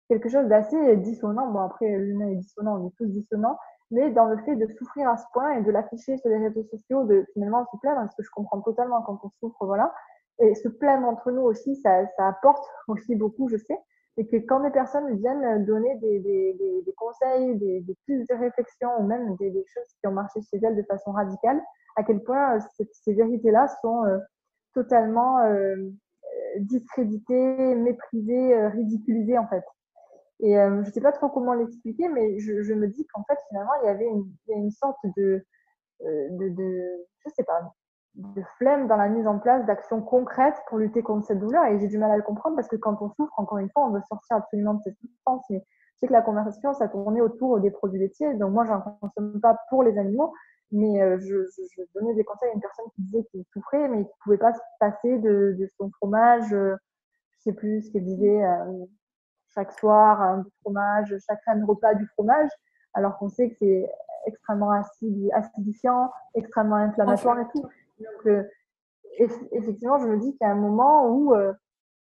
quelque chose d'assez dissonant. Bon, après, l'humain est dissonant, on est tous dissonants, mais dans le fait de souffrir à ce point et de l'afficher sur les réseaux sociaux, de finalement se plaindre, parce que je comprends totalement quand on souffre, voilà. Et se plaindre entre nous aussi, ça apporte aussi beaucoup, je sais. Et que quand des personnes viennent donner des conseils, des pistes de réflexion, ou même des choses qui ont marché chez elles de façon radicale, à quel point ces vérités-là sont totalement discréditées, méprisées, ridiculisées en fait. Et je ne sais pas trop comment l'expliquer, mais je me dis qu'en fait, finalement, il y a une sorte je sais pas, de flemme dans la mise en place d'actions concrètes pour lutter contre cette douleur. Et j'ai du mal à le comprendre parce que quand on souffre, encore une fois, on veut sortir absolument de cette souffrance. Mais je sais que la conversation, ça tournait autour des produits laitiers. Donc moi, j'en consomme pas pour les animaux, mais je donnais des conseils à une personne qui disait qu'il souffrait, mais qui pouvait pas se passer de son fromage. Je sais plus ce qu'elle disait. Chaque soir, un fromage, chaque fin de repas du fromage, alors qu'on sait que c'est extrêmement acidifiant, extrêmement inflammatoire et tout. Donc, effectivement, je me dis qu'il y a un moment où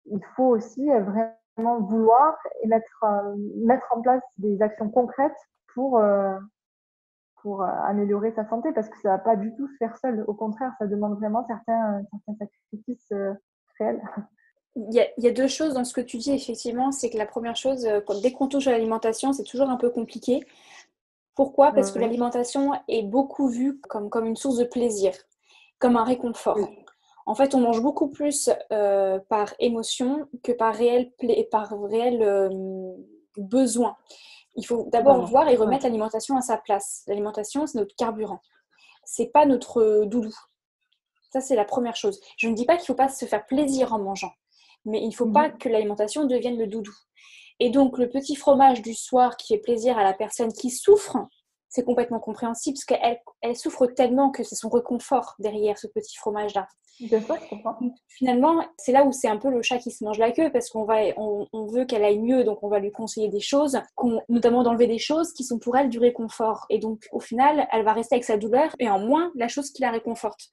il faut aussi vraiment vouloir et mettre en place des actions concrètes pour améliorer sa santé, parce que ça ne va pas du tout se faire seul. Au contraire, ça demande vraiment certains sacrifices réels. Il y a deux choses dans ce que tu dis, effectivement. C'est que la première chose, dès qu'on touche à l'alimentation, c'est toujours un peu compliqué. Pourquoi? Parce que Ouais. l'alimentation est beaucoup vue comme une source de plaisir, comme un réconfort. Oui. En fait, on mange beaucoup plus par émotion que par réel besoin. Il faut d'abord Totalement. voir et Ouais. remettre l'alimentation à sa place. L'alimentation, c'est notre carburant. C'est pas notre doudou. Ça, c'est la première chose. Je ne dis pas qu'il ne faut pas se faire plaisir en mangeant, mais il ne faut pas Mhm. que l'alimentation devienne le doudou. Et donc, le petit fromage du soir qui fait plaisir à la personne qui souffre, c'est complètement compréhensible parce qu'elle souffre tellement que c'est son réconfort derrière ce petit fromage-là. Bien sûr, je comprends. Donc, finalement, c'est là où c'est un peu le chat qui se mange la queue parce on veut qu'elle aille mieux, donc on va lui conseiller des choses, notamment d'enlever des choses qui sont pour elle du réconfort. Et donc, au final, elle va rester avec sa douleur et en moins la chose qui la réconforte.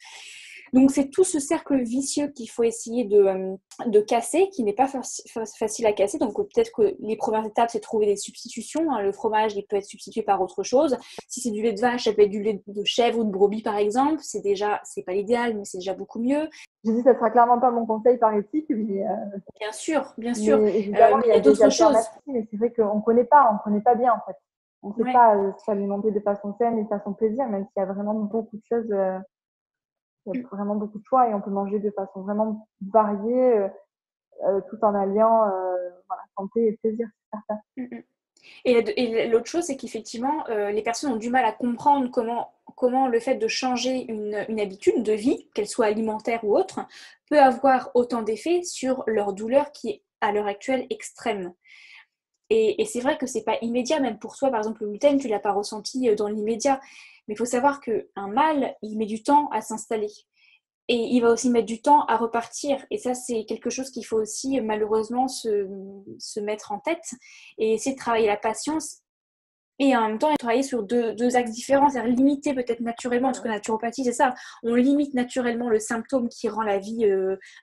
Donc c'est tout ce cercle vicieux qu'il faut essayer de casser, qui n'est pas facile à casser. Donc peut-être que les premières étapes, c'est trouver des substitutions. Le fromage, il peut être substitué par autre chose. Si c'est du lait de vache, ça peut être du lait de chèvre ou de brebis, par exemple. C'est pas l'idéal, mais c'est déjà beaucoup mieux. Je dis, ça sera clairement pas mon conseil par éthique, Bien sûr, bien sûr. mais évidemment, Mais il y il a y a des d'autres choses. alternatives, mais c'est vrai qu'on on connaît pas bien, en fait. On ne sait Ouais. pas s'alimenter de façon saine et de façon plaisir, même s'il y a vraiment beaucoup de choses, il y a vraiment beaucoup de choix et on peut manger de façon vraiment variée, tout en alliant voilà, santé et plaisir, c'est certain. Mm, mm. Et l'autre chose, c'est qu'effectivement, les personnes ont du mal à comprendre comment le fait de changer une habitude de vie, qu'elle soit alimentaire ou autre, peut avoir autant d'effets sur leur douleur qui est à l'heure actuelle extrême. Et c'est vrai que c'est pas immédiat, même pour toi, par exemple, le gluten, tu l'as pas ressenti dans l'immédiat. Mais il faut savoir qu'un mal, il met du temps à s'installer. Et il va aussi mettre du temps à repartir. Et ça, c'est quelque chose qu'il faut aussi malheureusement se mettre en tête et essayer de travailler la patience et en même temps travailler sur deux axes différents, c'est-à-dire limiter peut-être naturellement, parce que la naturopathie, c'est ça, on limite naturellement le symptôme qui rend la vie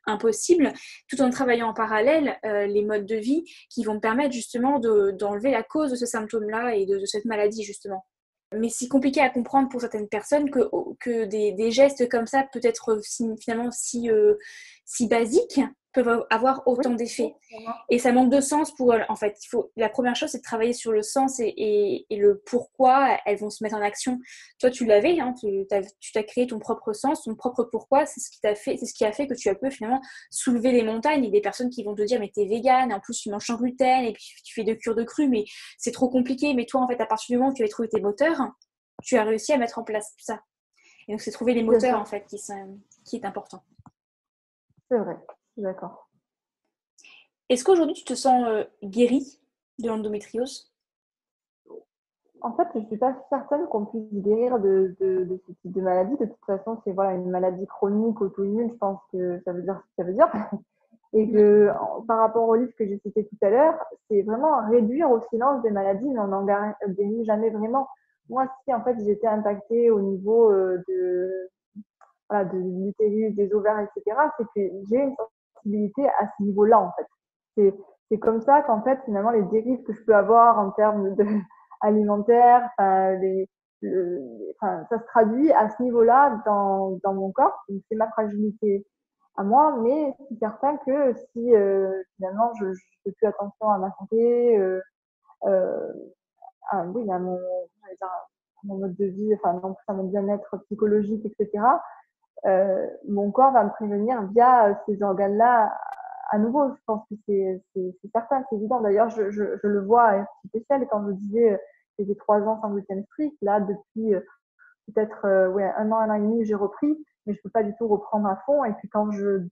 impossible, tout en travaillant en parallèle les modes de vie qui vont permettre justement d'enlever la cause de ce symptôme-là et de cette maladie justement. Mais c'est compliqué à comprendre pour certaines personnes que des gestes comme ça, peut-être finalement si basiques, peuvent avoir Oui, autant d'effets. vraiment. Et ça manque de sens pour elles. En fait, la première chose, c'est de travailler sur le sens et le pourquoi elles vont se mettre en action. Toi, tu l'avais, hein, tu t'as créé ton propre sens, ton propre pourquoi. C'est ce qui a fait que tu as pu finalement soulever les montagnes et des personnes qui vont te dire, mais t'es végane, en plus tu manges sans gluten et puis tu fais 2 cures de cru, mais c'est trop compliqué. Mais toi, en fait, à partir du moment où tu avais trouvé tes moteurs, tu as réussi à mettre en place tout ça. Et donc, c'est trouver les Bien moteurs, sûr, en fait, qui est important. c'est vrai, je suis d'accord. Est-ce qu'aujourd'hui, tu te sens guérie de l'endométriose? En fait, je ne suis pas certaine qu'on puisse guérir de ce type de maladie. De toute façon, c'est voilà, une maladie chronique, auto-immune, je pense que ça veut dire ce que ça veut dire. Et que par rapport au livre que j'ai cité tout à l'heure, c'est vraiment réduire au silence des maladies, mais on n'en guérit jamais vraiment. Moi, si en fait j'étais impactée au niveau voilà, de l'utérus, des ovaires, etc., c'est que j'ai une sensibilité à ce niveau-là, en fait. C'est comme ça qu'en fait, finalement, les dérives que je peux avoir en termes de alimentaire, enfin, ça se traduit à ce niveau-là dans mon corps. Donc, c'est ma fragilité à moi, mais c'est certain que si finalement je fais plus attention à ma santé, euh, oui, à mon mode de vie, enfin non plus à mon bien-être psychologique, etc. Mon corps va me prévenir via ces organes-là à nouveau. Je pense que c'est certain, c'est évident. D'ailleurs, je le vois à spécial quand je disais j'ai fait 3 ans sans gluten strict. Là, depuis peut-être ouais, un an et demi, j'ai repris, mais je peux pas du tout reprendre à fond. Et puis quand je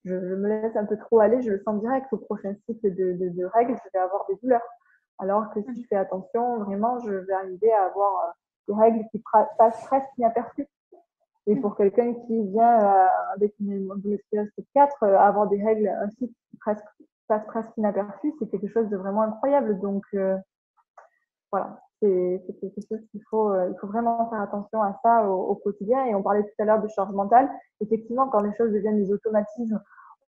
me laisse un peu trop aller, je le sens direct au prochain cycle de règles, je vais avoir des douleurs. Alors que si je fais attention, vraiment, je vais arriver à avoir des règles qui passent presque inaperçues. Et pour quelqu'un qui vient avec une endométriose type 4, avoir des règles ainsi qui passent presque inaperçues, c'est quelque chose de vraiment incroyable. Donc voilà, c'est quelque chose il faut vraiment faire attention à ça au quotidien. Et on parlait tout à l'heure de charge mentale. Effectivement, quand les choses deviennent des automatismes,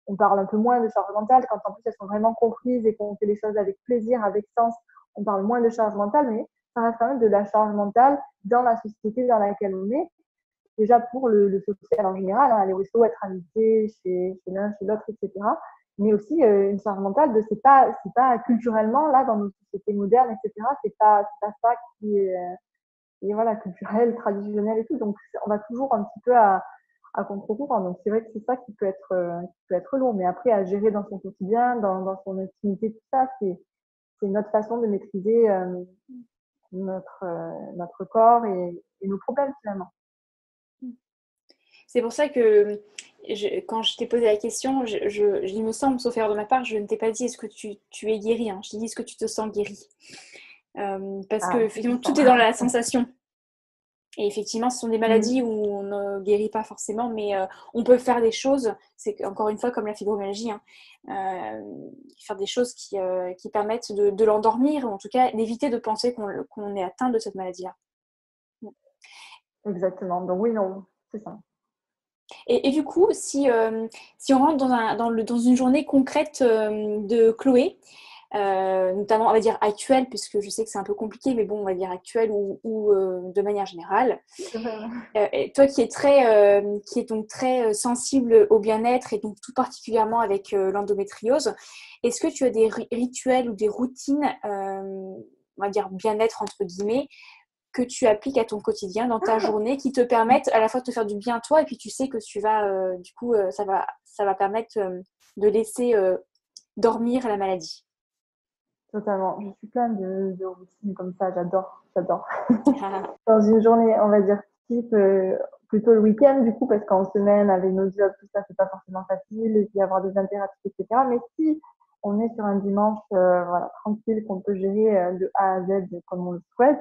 on parle un peu moins de charge mentale. Quand en plus elles sont vraiment comprises et qu'on fait les choses avec plaisir, avec sens, on parle moins de charge mentale, mais ça reste quand même de la charge mentale dans la société dans laquelle on est. Déjà pour le social en général, aller au resto, être invité chez l'un, chez l'autre, etc. Mais aussi une charge mentale de c'est pas culturellement, là, dans nos sociétés modernes, etc., c'est pas ça qui est voilà, culturel, traditionnel et tout. Donc, on va toujours un petit peu à contre-courant. Donc, c'est vrai que c'est ça qui peut être lourd. Mais après, à gérer dans son quotidien, dans son intimité, tout ça, c'est une autre façon de maîtriser notre corps et nos problèmes, finalement. C'est pour ça que quand je t'ai posé la question, il me semble, sauf erreur de ma part, je ne t'ai pas dit est-ce que tu es guéri. Hein. Je t'ai dit est-ce que tu te sens guéri. Parce que effectivement, tout est dans la sensation. Et effectivement, ce sont des maladies où on ne guérit pas forcément, mais on peut faire des choses, c'est encore une fois comme la fibromyalgie, hein, faire des choses qui permettent de l'endormir, ou en tout cas d'éviter de penser qu'on est atteint de cette maladie-là. Exactement. Donc oui, non, c'est ça. Et du coup, si on rentre dans une journée concrète de Chloé, notamment on va dire actuelle, puisque je sais que c'est un peu compliqué, mais bon, on va dire actuelle ou de manière générale. Et toi qui est donc très sensible au bien-être et donc tout particulièrement avec l'endométriose, est-ce que tu as des rituels ou des routines, on va dire bien-être entre guillemets, que tu appliques à ton quotidien dans ta journée qui te permettent à la fois de te faire du bien à toi et puis tu sais que tu vas ça va permettre de laisser dormir la maladie. Totalement. Je suis pleine de routines comme ça. J'adore. Dans une journée, on va dire type, plutôt le week-end, du coup, parce qu'en semaine, avec nos jobs, tout ça, c'est pas forcément facile, et puis avoir des impératifs, etc. Mais si on est sur un dimanche, voilà, tranquille, qu'on peut gérer de A à Z comme on le souhaite,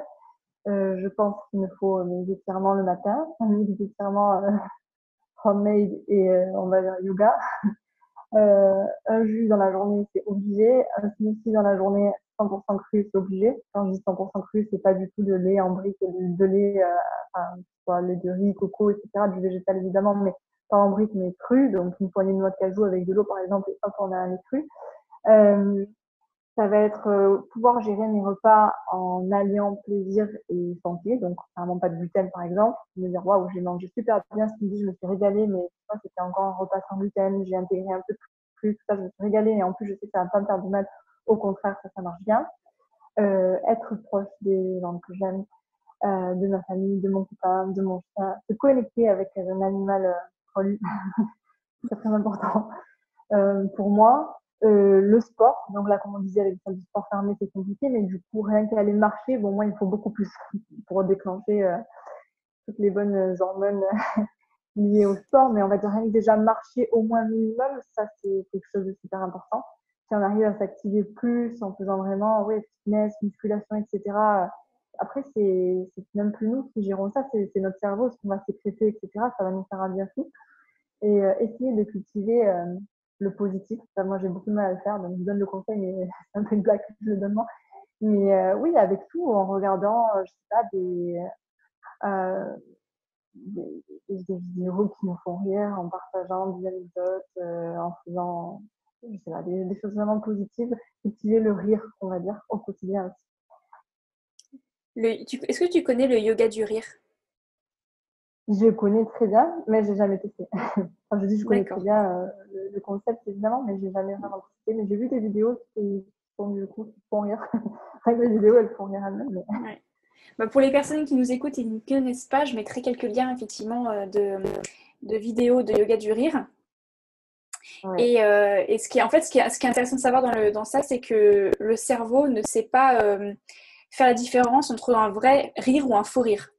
je pense qu'il me faut mes étirements le matin, mes étirements homemade et on va dire yoga. Un jus dans la journée, c'est obligé. Un smoothie dans la journée, 100% cru, c'est obligé. Quand je dis 100% cru, c'est pas du tout de lait en brique, de lait, enfin, soit lait de riz, coco, etc., du végétal évidemment, mais pas en brique, mais cru. Donc, une poignée de noix de cajou avec de l'eau, par exemple, et hop, on a un lait cru. Euh, Ça va être pouvoir gérer mes repas en alliant plaisir et santé, donc vraiment pas de gluten par exemple. Me dire waouh, j'ai mangé super bien ce midi, je me suis régalée, mais c'était encore un repas sans gluten, j'ai intégré un peu plus, tout ça, je me suis régalée et en plus je sais que ça va pas me faire du mal, au contraire, ça marche bien. Être proche des gens que j'aime, de ma famille, de mon copain, de mon chien, se connecter avec un animal relié, c'est très important pour moi. Le sport, donc là, comme on disait, avec le sport fermé, c'est compliqué, mais du coup, rien qu'aller marcher, bon, moi, il faut beaucoup plus pour déclencher toutes les bonnes hormones liées au sport, mais on va dire rien que déjà marcher au moins minimum, ça, c'est quelque chose de super important. Si on arrive à s'activer plus en faisant vraiment, ouais, fitness, musculation, etc., après, c'est même plus nous qui gérons ça, c'est notre cerveau, ce qu'on va sécréter, etc., ça va nous faire un bien fou et essayer de cultiver le positif. Ça, moi, j'ai beaucoup de mal à le faire, donc je donne le conseil, mais c'est un peu une blague que je le donne moi. Mais oui, avec tout, en regardant, je sais pas, euh, des vidéos qui nous font rire, en partageant des anecdotes, en faisant, je sais pas, des choses vraiment positives, cultiver le rire, on va dire, au quotidien aussi. Est-ce que tu connais le yoga du rire? Je connais très bien, mais j'ai jamais testé. Enfin, je dis je connais très D'accord. bien le concept évidemment, mais j'ai jamais vraiment testé. Mais j'ai vu des vidéos qui font du coup qui font rire. Rien que les vidéos elles font rire elles-mêmes. Mais... Ouais. Bah, pour les personnes qui nous écoutent et qui ne connaissent pas, je mettrai quelques liens effectivement de vidéos de yoga du rire. Ouais. Et ce qui est intéressant de savoir dans ça, c'est que le cerveau ne sait pas faire la différence entre un vrai rire ou un faux rire.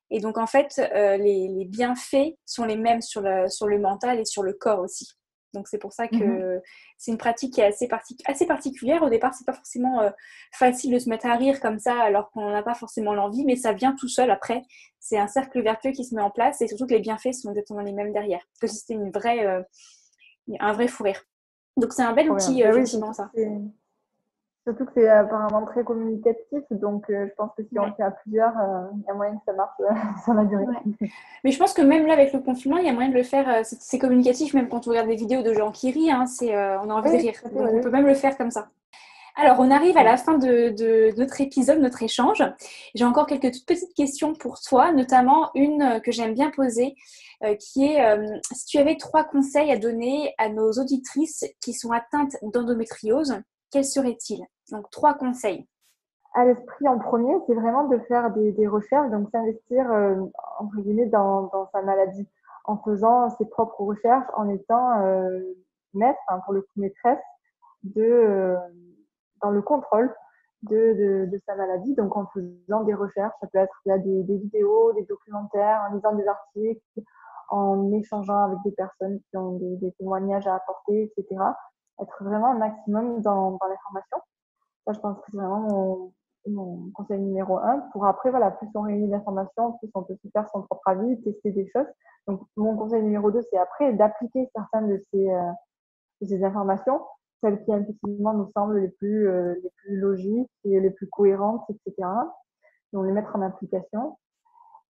Et donc, en fait, les bienfaits sont les mêmes sur le mental et sur le corps aussi. Donc, c'est pour ça Mhm. que c'est une pratique qui est assez particulière. Au départ, c'est pas forcément facile de se mettre à rire comme ça alors qu'on n'a pas forcément l'envie, mais ça vient tout seul après. C'est un cercle vertueux qui se met en place et surtout que les bienfaits sont exactement les mêmes derrière. Parce que c'était un vrai fou rire. Donc, c'est un bel Trop bien. outil, Bah oui, effectivement, ça. surtout que c'est apparemment très communicatif, donc je pense que si on le Ouais. fait à plusieurs, il y a moyen que ça marche sur la durée. Ouais. Mais je pense que même là, avec le confinement, il y a moyen de le faire. C'est communicatif, même quand on regarde des vidéos de gens qui rient, hein, on a envie de Oui, rire. tout à fait, Donc, on oui. peut même le faire comme ça. Alors, on arrive à la Ouais. fin de notre épisode, notre échange. J'ai encore quelques toutes petites questions pour toi, notamment une que j'aime bien poser, qui est si tu avais 3 conseils à donner à nos auditrices qui sont atteintes d'endométriose, quels seraient-ils? Donc, 3 conseils. À l'esprit en premier, c'est vraiment de faire des recherches, donc s'investir entre guillemets dans sa maladie, en faisant ses propres recherches, en étant maître, hein, pour le coup maîtresse, de, dans le contrôle de sa maladie, donc en faisant des recherches, ça peut être via des vidéos, des documentaires, en lisant des articles, en échangeant avec des personnes qui ont des témoignages à apporter, etc. Être vraiment un maximum dans l'information. Ça, je pense que c'est vraiment mon conseil numéro un. Pour après, voilà, plus on réunit d'informations, plus on peut se faire son propre avis, tester des choses. Donc, mon conseil numéro 2, c'est après d'appliquer certaines de ces informations, celles qui effectivement nous semblent les plus logiques et les plus cohérentes, etc. Donc, les mettre en application.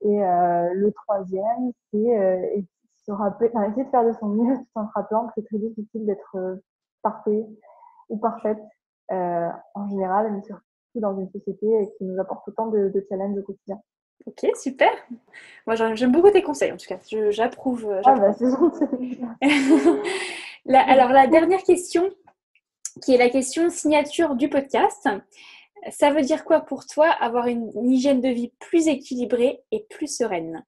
Et le troisième, c'est se rappeler, enfin, essayer de faire de son mieux tout en se rappelant que c'est très difficile d'être parfait ou parfaite en général, mais surtout dans une société qui nous apporte autant de challenges au quotidien. Ok, super. Moi, j'aime beaucoup tes conseils, en tout cas. J'approuve, Ah bah j'approuve. c'est gentil. Alors, la dernière question, qui est la question signature du podcast. Ça veut dire quoi pour toi avoir une hygiène de vie plus équilibrée et plus sereine?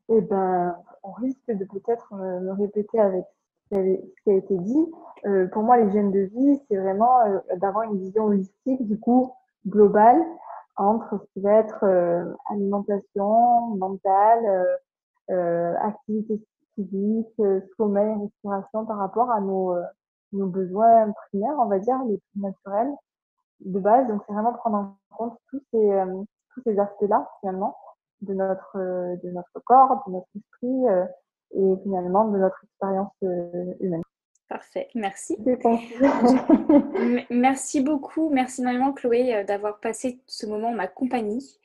Et ben, on risque de peut-être me répéter avec ce qui a été dit. Pour moi, l'hygiène de vie, c'est vraiment d'avoir une vision holistique, du coup, globale, entre ce qui va être alimentation, mentale, activité physique, sommeil, respiration par rapport à nos besoins primaires, on va dire, les plus naturels de base. Donc, c'est vraiment prendre en compte tous ces aspects-là, finalement, de notre corps, de notre esprit et finalement de notre expérience humaine. Parfait, merci. C'est concis. Merci beaucoup, merci énormément Chloé d'avoir passé ce moment en ma compagnie,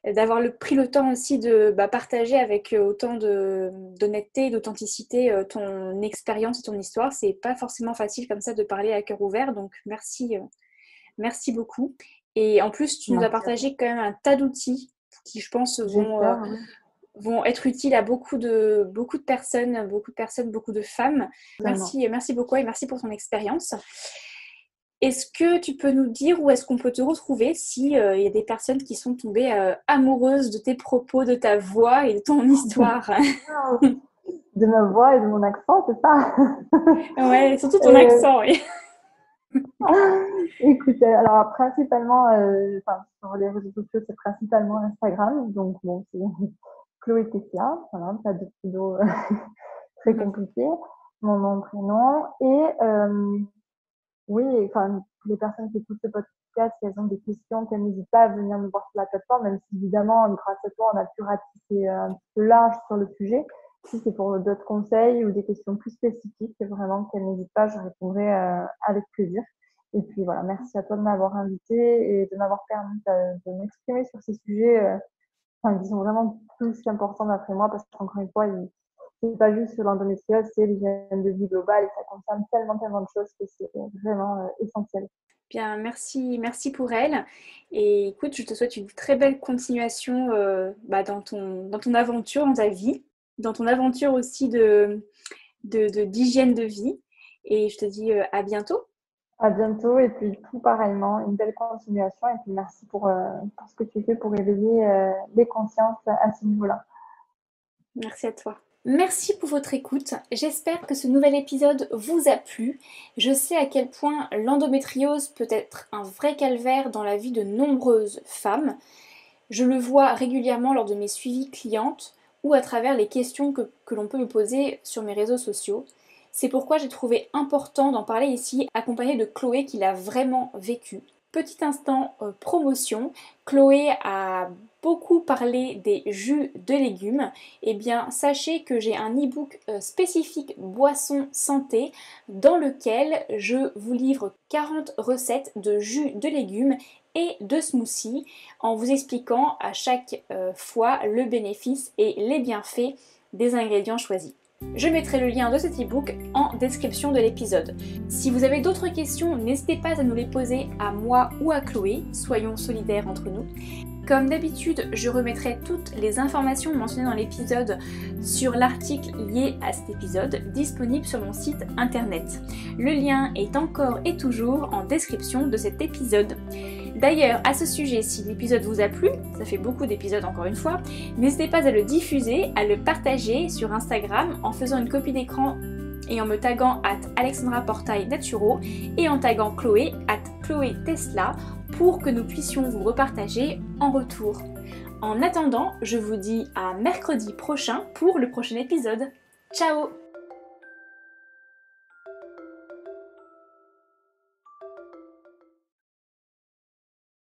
d'avoir pris le temps aussi de partager avec autant d'honnêteté et d'authenticité ton expérience et ton histoire. C'est pas forcément facile comme ça de parler à cœur ouvert, donc merci beaucoup. Et en plus, tu nous as Merci à toi. partagé quand même un tas d'outils qui, je pense, J'espère, oui. vont être utiles à beaucoup de personnes, beaucoup de femmes. Totalement. Merci beaucoup et merci pour ton expérience. Est-ce que tu peux nous dire où est-ce qu'on peut te retrouver si il y a des personnes qui sont tombées amoureuses de tes propos, de ta voix et de ton histoire? De ma voix et de mon accent, c'est ça. Ouais, surtout ton euh, accent, oui. Écoute, alors principalement, enfin, sur les réseaux sociaux, c'est principalement Instagram. Donc, bon, c'est Chloé Tessia, voilà, pas de pseudo très compliqué. Mon nom, prénom. Et oui, enfin, les personnes qui écoutent ce podcast, si elles ont des questions, qu'elles n'hésitent pas à venir nous voir sur la plateforme, même si évidemment, grâce à toi, on a pu ratisser un petit peu large sur le sujet. Si c'est pour d'autres conseils ou des questions plus spécifiques, vraiment qu'elles n'hésitent pas, je répondrai avec plaisir. Et puis voilà, merci à toi de m'avoir invité et de m'avoir permis de m'exprimer sur ces sujets enfin, qui sont vraiment plus importants d'après moi parce qu'encore une fois, c'est pas juste sur l'endométriose, c'est l'hygiène de vie globale et ça concerne tellement, tellement de choses que c'est vraiment essentiel. Bien, merci pour elle. Et écoute, je te souhaite une très belle continuation dans ton aventure, dans ta vie, dans ton aventure aussi d'hygiène de vie. Et je te dis à bientôt. À bientôt et puis tout pareillement, une belle continuation et puis merci pour ce que tu fais pour éveiller les consciences à ce niveau-là. Merci à toi. Merci pour votre écoute. J'espère que ce nouvel épisode vous a plu. Je sais à quel point l'endométriose peut être un vrai calvaire dans la vie de nombreuses femmes. Je le vois régulièrement lors de mes suivis clientes ou à travers les questions que l'on peut me poser sur mes réseaux sociaux. C'est pourquoi j'ai trouvé important d'en parler ici, accompagnée de Chloé qui l'a vraiment vécu. Petit instant promotion, Chloé a beaucoup parlé des jus de légumes. Eh bien, sachez que j'ai un e-book spécifique boisson santé dans lequel je vous livre 40 recettes de jus de légumes et de smoothies en vous expliquant à chaque fois le bénéfice et les bienfaits des ingrédients choisis. Je mettrai le lien de cet e-book en description de l'épisode. Si vous avez d'autres questions, n'hésitez pas à nous les poser à moi ou à Chloé, soyons solidaires entre nous. Comme d'habitude, je remettrai toutes les informations mentionnées dans l'épisode sur l'article lié à cet épisode disponible sur mon site internet. Le lien est encore et toujours en description de cet épisode. D'ailleurs, à ce sujet, si l'épisode vous a plu, ça fait beaucoup d'épisodes encore une fois, n'hésitez pas à le diffuser, à le partager sur Instagram en faisant une copie d'écran et en me taguant @AlexandraPortailNaturo et en taguant Chloé @ChloéTesla pour que nous puissions vous repartager en retour. En attendant, je vous dis à mercredi prochain pour le prochain épisode. Ciao!